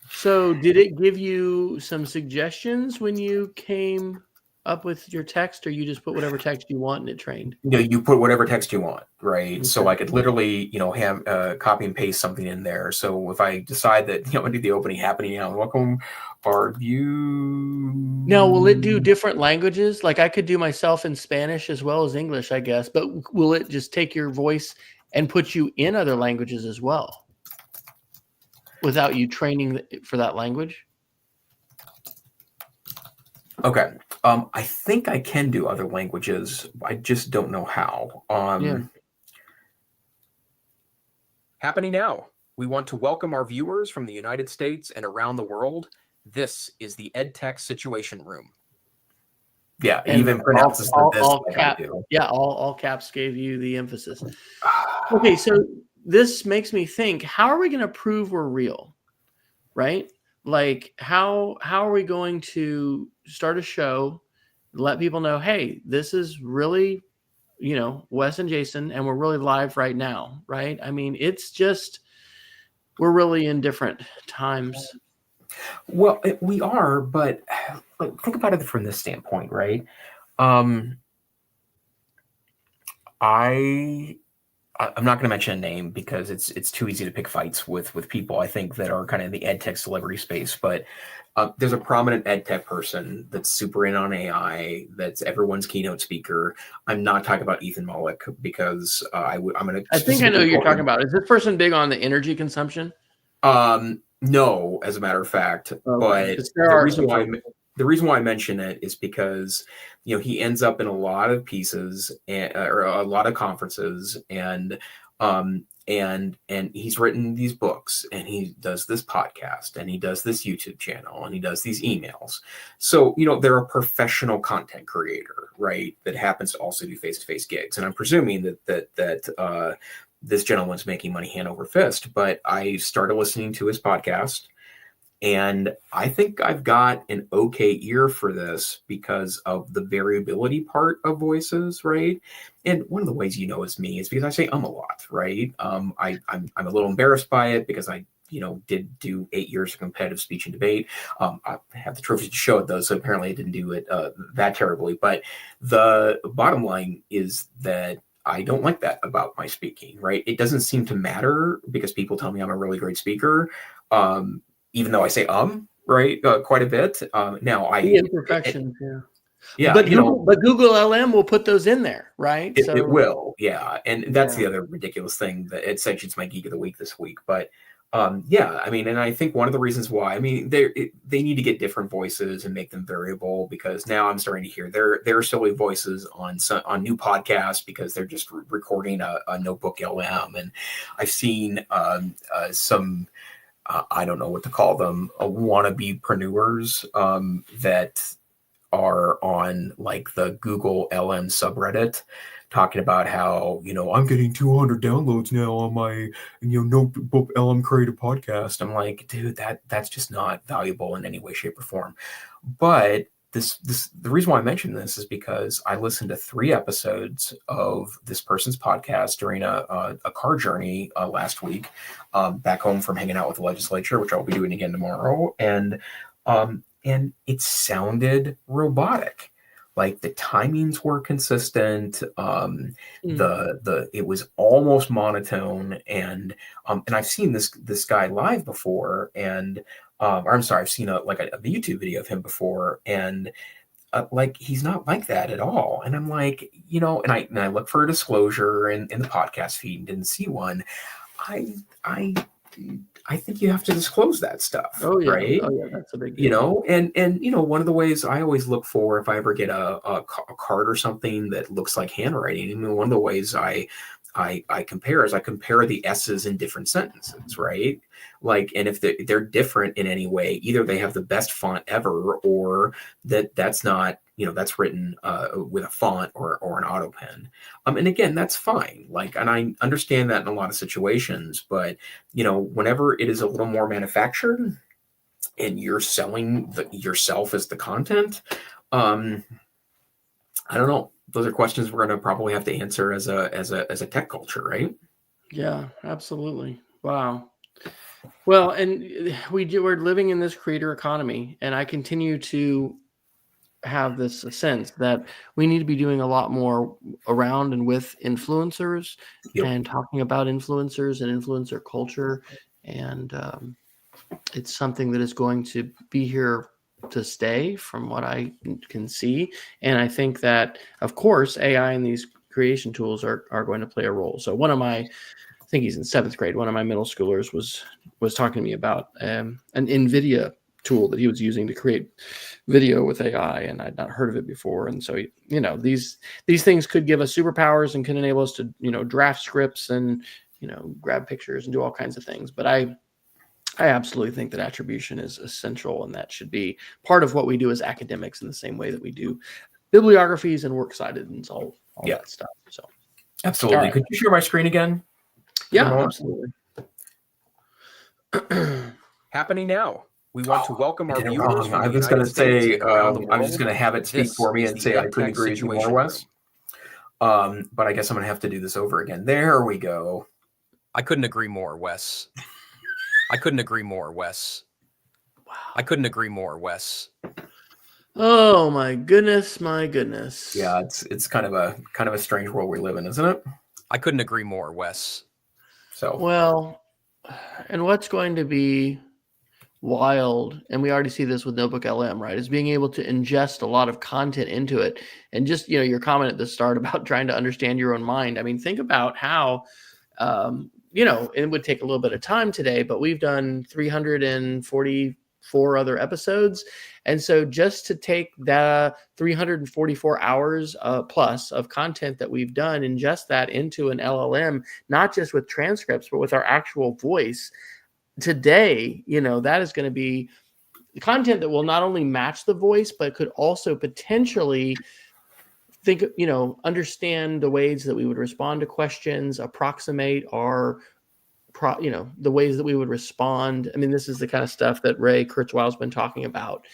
So did it give you some suggestions when you came up with your text, or you just put whatever text you want and it trained? You put whatever text you want, right? Okay. So I could literally, have copy and paste something in there. So if I decide that, I do the opening happening now, welcome our view. Now, will it do different languages? Like I could do myself in Spanish as well as English, I guess, but will it just take your voice and put you in other languages as well without you training for that language? Okay. I think I can do other languages. I just don't know how. Happening now. We want to welcome our viewers from the United States and around the world. This is the EdTech Situation Room. Yeah, it even pronounces all caps. Yeah, all caps gave you the emphasis. Okay, so this makes me think, how are we going to prove we're real? Right? Like, how are we going to start a show, let people know, hey, this is really, Wes and Jason, and we're really live right now, right? I mean, it's just, we're really in different times. Well, we are, but like, think about it from this standpoint, right? Um, I I'm not going to mention a name because it's too easy to pick fights with people I think that are kind of in the EdTech celebrity space. But there's a prominent EdTech person that's super in on AI. That's everyone's keynote speaker. I'm not talking about Ethan Mollick because I'm going to I think I know specifically who you're quote talking him. about. Is this person big on the energy consumption? No, as a matter of fact, Okay, but because there are some folks. the reason why I mention it is because he ends up in a lot of pieces or a lot of conferences, and he's written these books, and he does this podcast, and he does this YouTube channel, and he does these emails. So they're a professional content creator, right? That happens to also do face-to-face gigs, and I'm presuming that this gentleman's making money hand over fist. But I started listening to his podcast, and I think I've got an okay ear for this because of the variability part of voices, right? And one of the ways it's me is because I say a lot, right? I'm a little embarrassed by it because I did do 8 years of competitive speech and debate. I have the trophies to show it though, so apparently I didn't do it that terribly. But the bottom line is that I don't like that about my speaking, right? It doesn't seem to matter because people tell me I'm a really great speaker. Even though I say right, quite a bit. Now The imperfections, yeah. yeah, But Google LM will put those in there, right? it will, yeah. And that's Yeah. the other ridiculous thing that it says it's my geek of the week this week. But yeah, I mean, and I think one of the reasons why, I mean, they need to get different voices and make them variable, because now I'm starting to hear their silly voices on new podcasts because they're just recording a notebook LM, and I've seen some. I don't know what to call them, wannabe-preneurs that are on like the Google LM subreddit talking about how, I'm getting 200 downloads now on my, notebook LM creative podcast. I'm like, dude, that's just not valuable in any way, shape, or form. But the reason why I mention this is because I listened to 3 episodes of this person's podcast during a car journey last week, back home from hanging out with the legislature, which I'll be doing again tomorrow, and it sounded robotic. Like the timings were consistent. It was almost monotone, and I've seen this guy live before, and or I'm sorry, I've seen a YouTube video of him before, and like he's not like that at all. And I'm like, and I look for a disclosure in the podcast feed and didn't see one. I I I think you have to disclose that stuff, Oh yeah. right? Oh yeah. That's a big deal. And one of the ways I always look for, if I ever get a card or something that looks like handwriting, I mean, one of the ways I compare is I compare the S's in different sentences, right? Like, and if they're different in any way, either they have the best font ever, or that's not, that's written with a font or an auto pen. And again, that's fine. Like, and I understand that in a lot of situations, but whenever it is a little more manufactured and you're selling yourself as the content, I don't know. Those are questions we're going to probably have to answer as a tech culture, right? Yeah, absolutely. Wow. Well, and we're living in this creator economy, and I continue to have this sense that we need to be doing a lot more around and with influencers, Yep. and talking about influencers and influencer culture. And it's something that is going to be here to stay from what I can see. And I think that, of course, AI and these creation tools are going to play a role. So I think he's in 7th grade. One of my middle schoolers was talking to me about an NVIDIA tool that he was using to create video with AI, and I'd not heard of it before. And so, these things could give us superpowers and can enable us to, draft scripts and, grab pictures and do all kinds of things. But I absolutely think that attribution is essential, and that should be part of what we do as academics in the same way that we do bibliographies and works cited and all that stuff. So absolutely. Right. Could you share my screen again? Yeah, absolutely. Happening now. We want to welcome I our did it viewers wrong. from I the was going United to States say, and around the I was world. just going to have it speak This for me is and the say I couldn't EdTech agree with you more, Situation Wes. Room. But I guess I'm going to have to do this over again. There we go. I couldn't agree more, Wes. I couldn't agree more, Wes. Wow. I couldn't agree more, Wes. Oh my goodness, my goodness. Yeah, it's kind of a strange world we live in, isn't it? I couldn't agree more, Wes. So Well, and what's going to be wild, and we already see this with Notebook LM, right, is being able to ingest a lot of content into it. And just, your comment at the start about trying to understand your own mind. I mean, think about how, it would take a little bit of time today, but we've done 344 other episodes. And so just to take the 344 hours plus of content that we've done, ingest that into an LLM, not just with transcripts, but with our actual voice, today, that is going to be content that will not only match the voice, but could also potentially understand the ways that we would respond to questions, approximate our, the ways that we would respond. I mean, this is the kind of stuff that Ray Kurzweil's been talking about.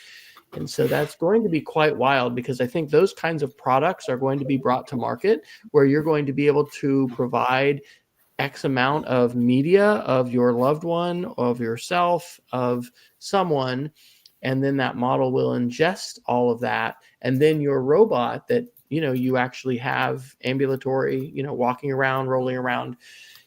And so that's going to be quite wild, because I think those kinds of products are going to be brought to market where you're going to be able to provide X amount of media of your loved one, of yourself, of someone, and then that model will ingest all of that. And then your robot that, you actually have ambulatory, walking around, rolling around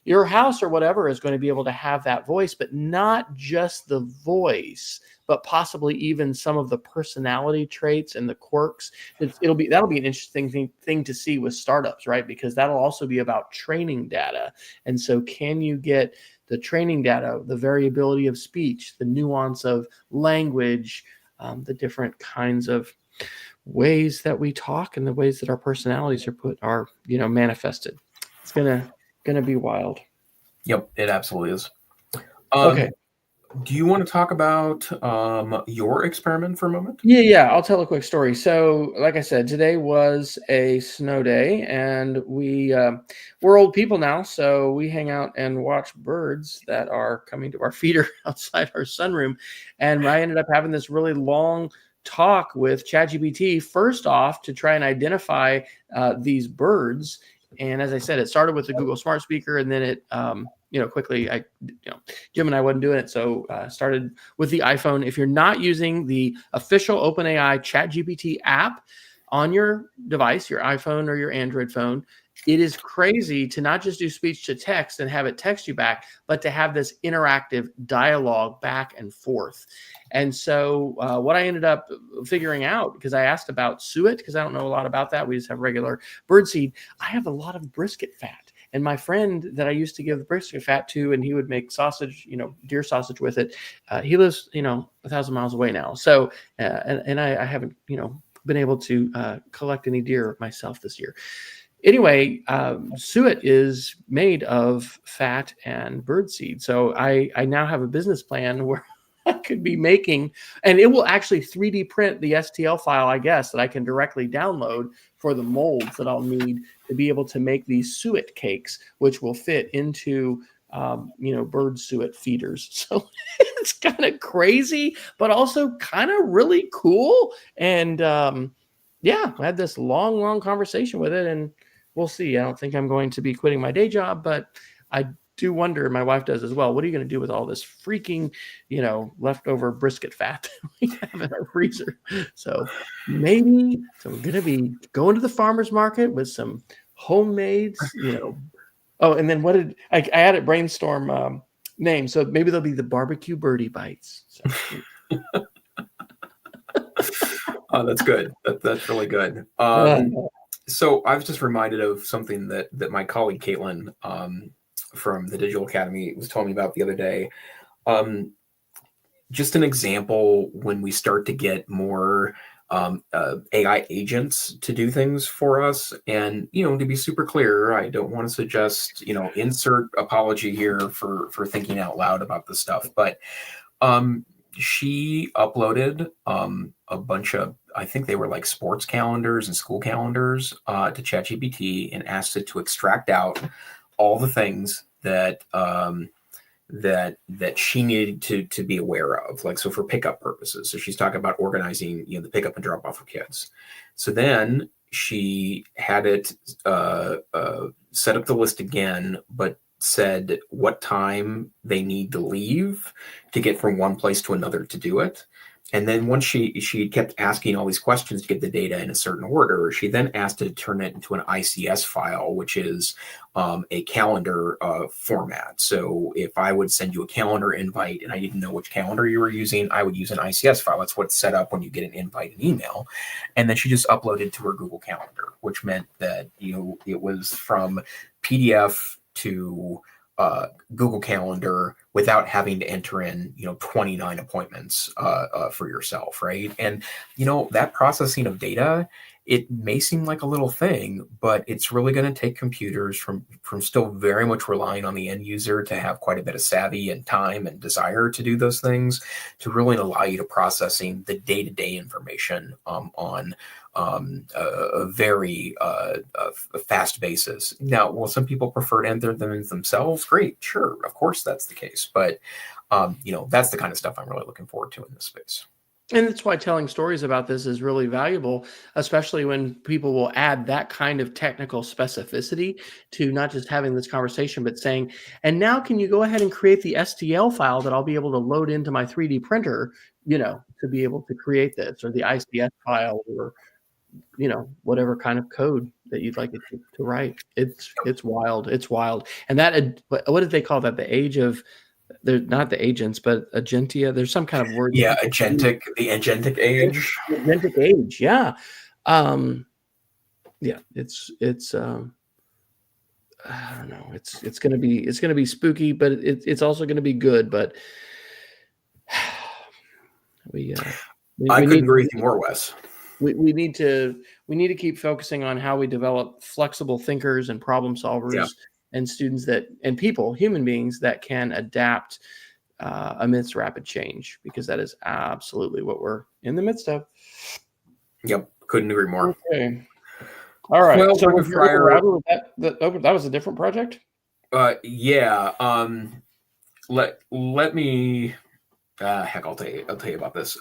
your house or whatever, is going to be able to have that voice, but not just the voice, but possibly even some of the personality traits and the quirks. That'll be an interesting thing to see with startups, right? Because that'll also be about training data. And so can you get the training data, the variability of speech, the nuance of language, the different kinds of ways that we talk and the ways that our personalities are manifested. It's gonna be wild. yep, it absolutely is. Okay. Do you want to talk about your experiment for a moment? Yeah. I'll tell a quick story. So, like I said, today was a snow day, and we're old people now, so we hang out and watch birds that are coming to our feeder outside our sunroom. And I ended up having this really long talk with ChatGPT, first off, to try and identify these birds. And as I said, it started with the Google Smart Speaker, and then it quickly, Jim and I wasn't doing it, so started with the iPhone. If you're not using the official OpenAI ChatGPT app on your device, your iPhone or your Android phone, it is crazy to not just do speech to text and have it text you back, but to have this interactive dialogue back and forth. And so what I ended up figuring out, because I asked about suet, because I don't know a lot about that. We just have regular birdseed. I have a lot of brisket fat. And my friend that I used to give the brisket fat to, and he would make sausage, deer sausage with it. He lives, 1,000 miles away now. So, and I haven't, been able to collect any deer myself this year. Anyway, suet is made of fat and birdseed. So I now have a business plan where I could be making, and it will actually 3D print the STL file, I guess, that I can directly download for the molds that I'll need to be able to make these suet cakes, which will fit into, bird suet feeders. So it's kind of crazy, but also kind of really cool. And I had this long conversation with it, and we'll see. I don't think I'm going to be quitting my day job, but I do wonder, my wife does as well, what are you going to do with all this freaking, leftover brisket fat that we have in our freezer? So maybe, I'm going to be going to the farmer's market with some homemade, Oh, and then what did I added brainstorm names. So maybe they'll be the barbecue birdie bites. So. Oh, that's good. That's really good. So I was just reminded of something that my colleague Caitlin from the Digital Academy was telling me about the other day. Just an example when we start to get more AI agents to do things for us. And, to be super clear, I don't want to suggest, insert apology here for thinking out loud about this stuff. But she uploaded a bunch of, I think they were like sports calendars and school calendars to ChatGPT and asked it to extract out all the things that that she needed to be aware of, like, so for pickup purposes. So she's talking about organizing, the pickup and drop off of kids. So then she had it set up the list again, but said what time they need to leave to get from one place to another to do it. And then once she kept asking all these questions to get the data in a certain order, she then asked to turn it into an ICS file, which is a calendar format. So if I would send you a calendar invite and I didn't know which calendar you were using, I would use an ICS file. That's what's set up when you get an invite in email. And then she just uploaded to her Google Calendar, which meant that it was from PDF to Google Calendar without having to enter in 29 appointments for yourself, right? And that processing of data, it may seem like a little thing, but it's really going to take computers from still very much relying on the end user to have quite a bit of savvy and time and desire to do those things, to really allow you to processing the day-to-day information on a very fast basis. Now, will some people prefer to enter them themselves? Great, sure, of course that's the case. But that's the kind of stuff I'm really looking forward to in this space. And that's why telling stories about this is really valuable, especially when people will add that kind of technical specificity to not just having this conversation, but saying, and now can you go ahead and create the STL file that I'll be able to load into my 3D printer, to be able to create this, or the ICS file, or whatever kind of code that you'd like it to write. It's wild. It's wild. And that, what did they call that? The age of, they're not the agents, but agentia. There's some kind of word. Yeah, agentic, the agentic age. The agentic age. Yeah. Yeah. It's I don't know. It's going to be spooky, but it's also going to be good. But we couldn't agree with you more, Wes. We need to keep focusing on how we develop flexible thinkers and problem solvers, and students and people, human beings that can adapt amidst rapid change, because that is absolutely what we're in the midst of. Yep, couldn't agree more. Okay, all right. Well, so Fryer, that was a different project. Yeah. Let me. Heck, I'll tell you about this.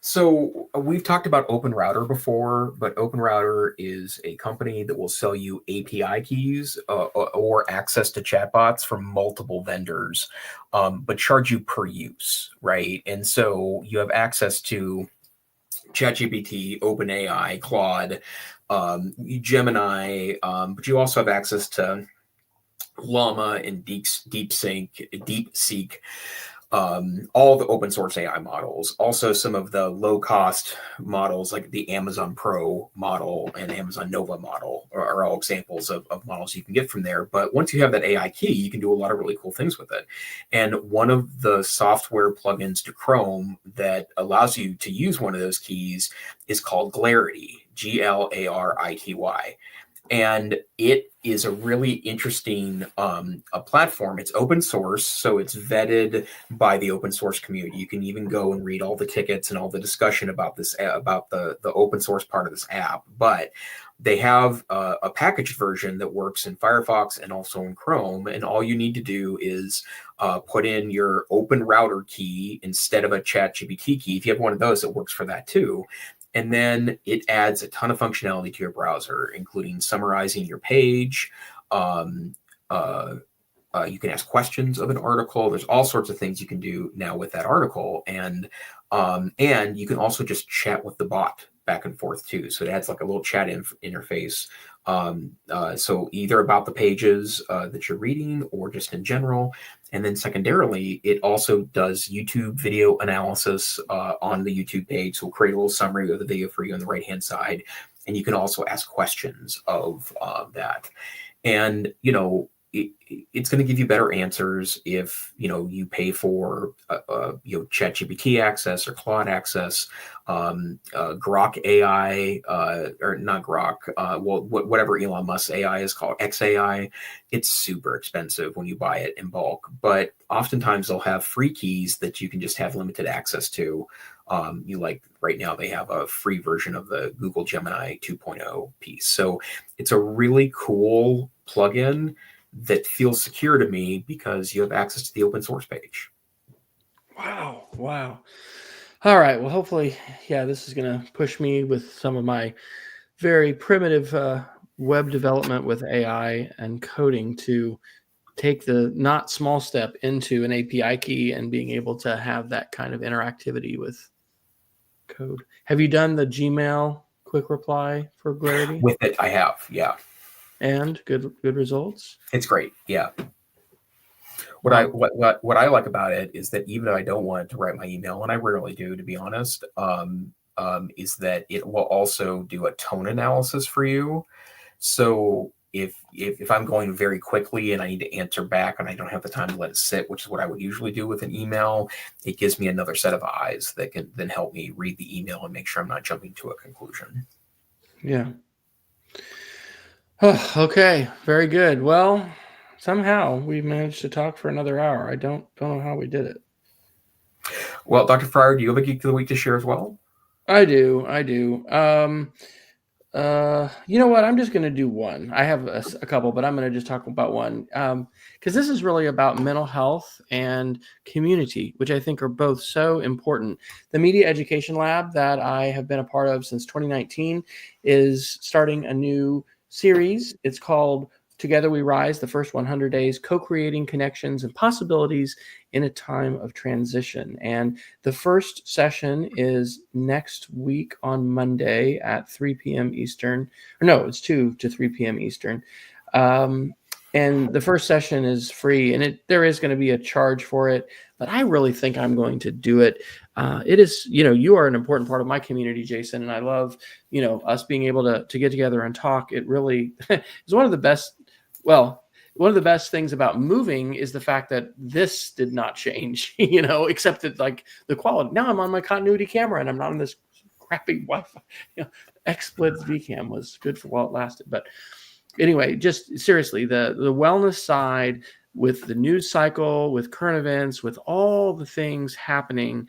So we've talked about OpenRouter before, but OpenRouter is a company that will sell you API keys or access to chatbots from multiple vendors, but charge you per use, right? And so you have access to ChatGPT, OpenAI, Claude, Gemini, but you also have access to Llama and DeepSeek. All the open source AI models, also some of the low cost models like the Amazon Pro model and Amazon Nova model are all examples of models you can get from there. But once you have that AI key, you can do a lot of really cool things with it. And one of the software plugins to Chrome that allows you to use one of those keys is called Glarity, Glarity. And it is a really interesting a platform. It's open source, so it's vetted by the open source community. You can even go and read all the tickets and all the discussion about this, about the open source part of this app. But they have a packaged version that works in Firefox and also in Chrome. And all you need to do is put in your OpenRouter key instead of a ChatGPT key. If you have one of those, it works for that too. And then it adds a ton of functionality to your browser, including summarizing your page. You can ask questions of an article. There's all sorts of things you can do now with that article. And you can also just chat with the bot back and forth too. So it adds like a little chat interface. So either about the pages that you're reading or just in general. And then secondarily, it also does YouTube video analysis on the YouTube page. So we'll create a little summary of the video for you on the right-hand side. And you can also ask questions of that. And, it's going to give you better answers if, you pay for, ChatGPT access or Claude access, Grok AI, or not Grok, whatever Elon Musk's AI is called, XAI. It's super expensive when you buy it in bulk, but oftentimes they'll have free keys that you can just have limited access to. Right now they have a free version of the Google Gemini 2.0 piece. So it's a really cool plugin that feels secure to me because you have access to the open source page. Wow. Wow. All right. Well, hopefully, yeah, this is going to push me with some of my very primitive web development with AI and coding to take the not small step into an API key and being able to have that kind of interactivity with code. Have you done the Gmail quick reply for Clarity? With it, I have, yeah. And good results? It's great, yeah. What Wow. what I like about it is that even if I don't want to write my email, and I rarely do, to be honest, is that it will also do a tone analysis for you. So if I'm going very quickly and I need to answer back and I don't have the time to let it sit, which is what I would usually do with an email, it gives me another set of eyes that can then help me read the email and make sure I'm not jumping to a conclusion. Yeah. Oh, okay. Very good. Well, somehow we managed to talk for another hour. I don't know how we did it. Well, Dr. Fryer, do you have a geek of the week to share as well? I do. You know what? I'm just going to do one. I have a couple, but I'm going to just talk about one. Because this is really about mental health and community, which I think are both so important. The Media Education Lab that I have been a part of since 2019 is starting a new series. It's called Together We Rise, the first 100 days, co-creating connections and possibilities in a time of transition. And the first session is next week on Monday at 3 p.m. Eastern. Or no, it's 2 to 3 p.m. Eastern. And the first session is free, and there is going to be a charge for it, but I really think I'm going to do it. It is, you are an important part of my community, Jason, and I love, us being able to get together and talk. It really is one of the best. Well, one of the best things about moving is the fact that this did not change, except that like the quality. Now I'm on my continuity camera and I'm not on this crappy Wi-Fi. XSplit's VCam was good for while it lasted. But anyway, just seriously, the wellness side with the news cycle, with current events, with all the things happening,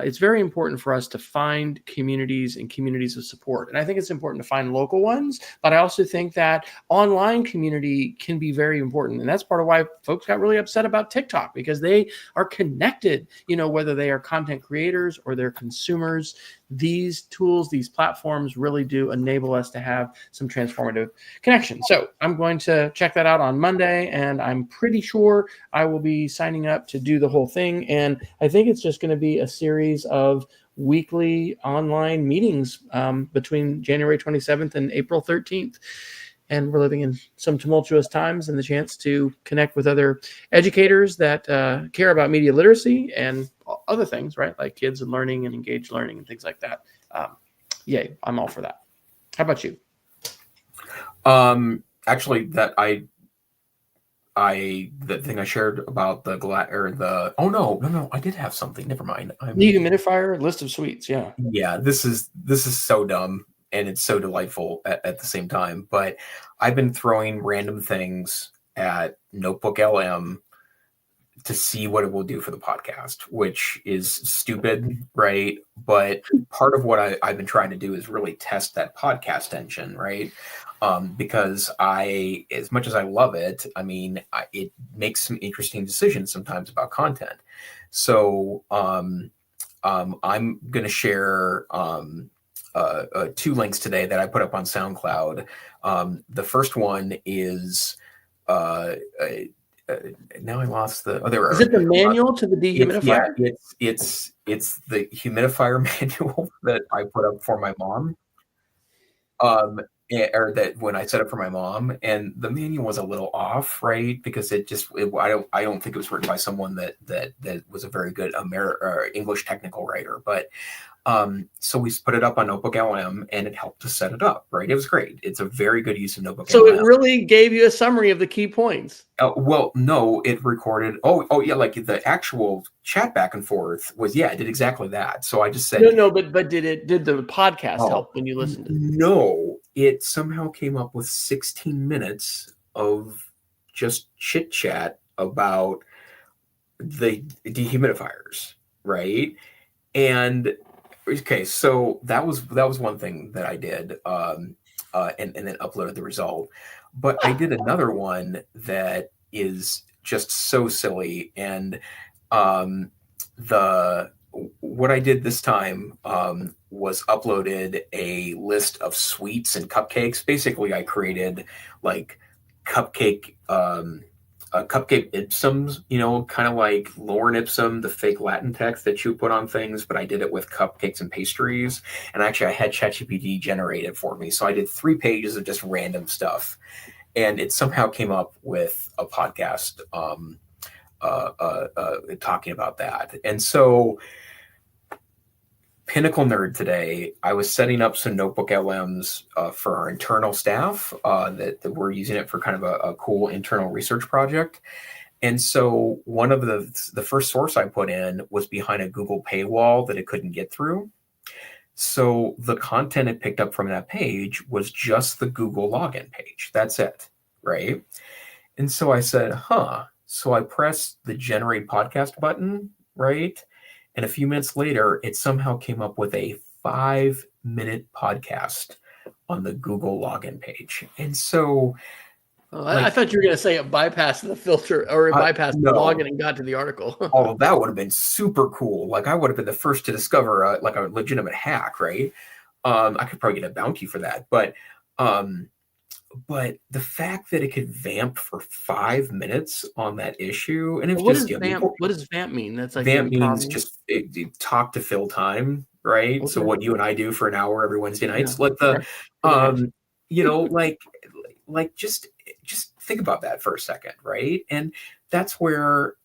it's very important for us to find communities and communities of support. And I think it's important to find local ones, but I also think that online community can be very important. And that's part of why folks got really upset about TikTok, because they are connected, whether they are content creators or they're consumers. These tools, these platforms really do enable us to have some transformative connection. So I'm going to check that out on Monday, and I'm pretty sure I will be signing up to do the whole thing. And I think it's just going to be a series of weekly online meetings between January 27th and April 13th. And we're living in some tumultuous times, and the chance to connect with other educators that care about media literacy and other things, right? Like kids and learning and engaged learning and things like that. Yay, I'm all for that. How about you? Actually, the thing I shared about oh no, I did have something. Never mind. The humidifier list of sweets. Yeah. Yeah, this is so dumb. And it's so delightful at the same time. But I've been throwing random things at Notebook LM to see what it will do for the podcast, which is stupid, right? But part of what I've been trying to do is really test that podcast engine, right? Because as much as I love it, it makes some interesting decisions sometimes about content. So I'm going to share two links today that I put up on SoundCloud. The first one is now I lost the. Oh, there is it the manual to the dehumidifier? It's the humidifier manual that I put up for my mom. Or that when I set up for my mom, and the manual was a little off, right? Because I don't think it was written by someone that was a very good English technical writer, but. So we put it up on Notebook LM, and it helped to set it up, right? It was great. It's a very good use of Notebook so LM. It really gave you a summary of the key points. Well, no, it recorded. Oh yeah, like the actual chat back and forth was, it did exactly that. So I just said no, but did the podcast help when you listened to it? No, it somehow came up with 16 minutes of just chit chat about the dehumidifiers, right? And okay, so that was one thing that I did, and then uploaded the result. But I did another one that is just so silly. And um, the what I did this time was uploaded a list of sweets and cupcakes. Basically, I created like cupcake cupcake ipsums, kind of like Lorem Ipsum, the fake Latin text that you put on things, but I did it with cupcakes and pastries. And actually, I had ChatGPT generate it for me. So I did 3 pages of just random stuff. And it somehow came up with a podcast talking about that. And so, Pinnacle Nerd today, I was setting up some notebook LMs for our internal staff that we're using it for kind of a cool internal research project. And so one of the first source I put in was behind a Google paywall that it couldn't get through. So the content it picked up from that page was just the Google login page. That's it, right? And so I said, So I pressed the generate podcast button, right? And a few minutes later, it somehow came up with a 5-minute podcast on the Google login page. And so I thought you were going to say it bypassed the filter or it bypassed the login and got to the article. All of that would have been super cool. Like I would have been the first to discover a legitimate hack, right? I could probably get a bounty for that. But the fact that it could vamp for 5 minutes on that issue, and what does vamp mean? That's like vamp means just talk to fill time, right? Okay. So what you and I do for an hour every Wednesday nights, like just think about that for a second, right? And that's where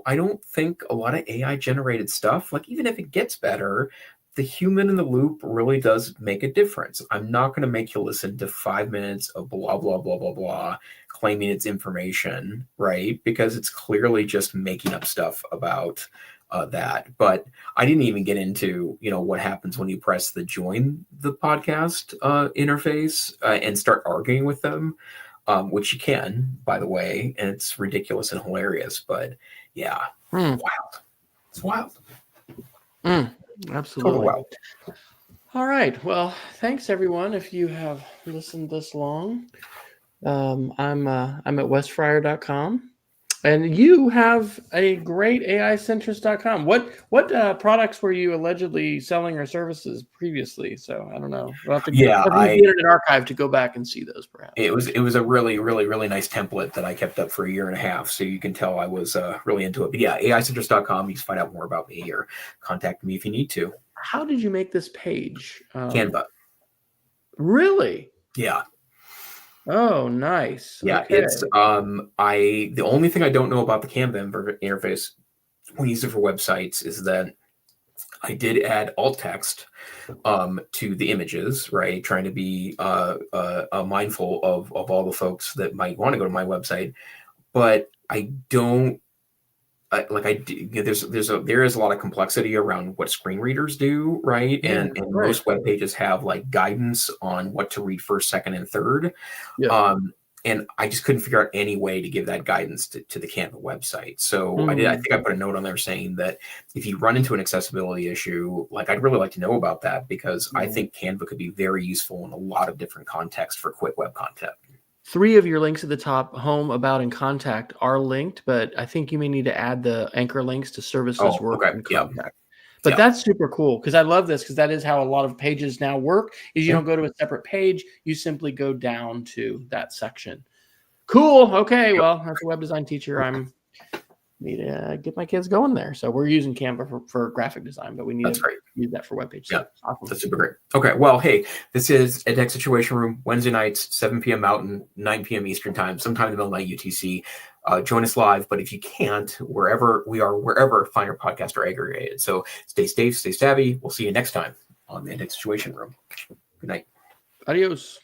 I don't think a lot of AI generated stuff, like even if it gets better, the human in the loop really does make a difference. I'm not going to make you listen to 5 minutes of blah, blah, blah, blah, blah, claiming it's information, right? Because it's clearly just making up stuff about that. But I didn't even get into, what happens when you press the join the podcast interface and start arguing with them, which you can, by the way, and it's ridiculous and hilarious. But yeah, wild. It's wild. Absolutely. All right. Well, thanks everyone. If you have listened this long, I'm at wesfryer.com, and you have a great aicentrist.com. What products were you allegedly selling or services previously? So I don't know. We'll have to the Internet Archive to go back and see those. Perhaps it was a really, really, really nice template that I kept up for 1.5 years. So you can tell I was really into it. But yeah, aicentrist.com. You can find out more about me or contact me if you need to. How did you make this page? Canva. Really? Yeah. Oh, nice. Yeah, okay. It's the only thing I don't know about the Canva interface when you use it for websites is that I did add alt text to the images, right? Trying to be mindful of all the folks that might want to go to my website, but I don't. There is a lot of complexity around what screen readers do, right? Yeah, and most web pages have like guidance on what to read first, second, and third. Yeah. And I just couldn't figure out any way to give that guidance to the Canva website. So I think I put a note on there saying that if you run into an accessibility issue, like I'd really like to know about that, because I think Canva could be very useful in a lot of different contexts for quick web content. 3 of your links at the top, home, about, and contact, are linked, but I think you may need to add the anchor links to services, work, and contact. But that's super cool, because I love this, because that is how a lot of pages now work, is you don't go to a separate page, you simply go down to that section. Cool. Okay, well, as a web design teacher, I need to get my kids going there. So we're using Canva for graphic design, but we need to use that for web pages. Yeah, awesome. That's super great. Okay, well, hey, this is EdTech Situation Room, Wednesday nights, 7 p.m. Mountain, 9 p.m. Eastern Time, sometime in the middle of night UTC. Join us live, but if you can't, wherever fine your podcast are aggregated. So stay safe, stay savvy. We'll see you next time on the EdTech Situation Room. Good night. Adios.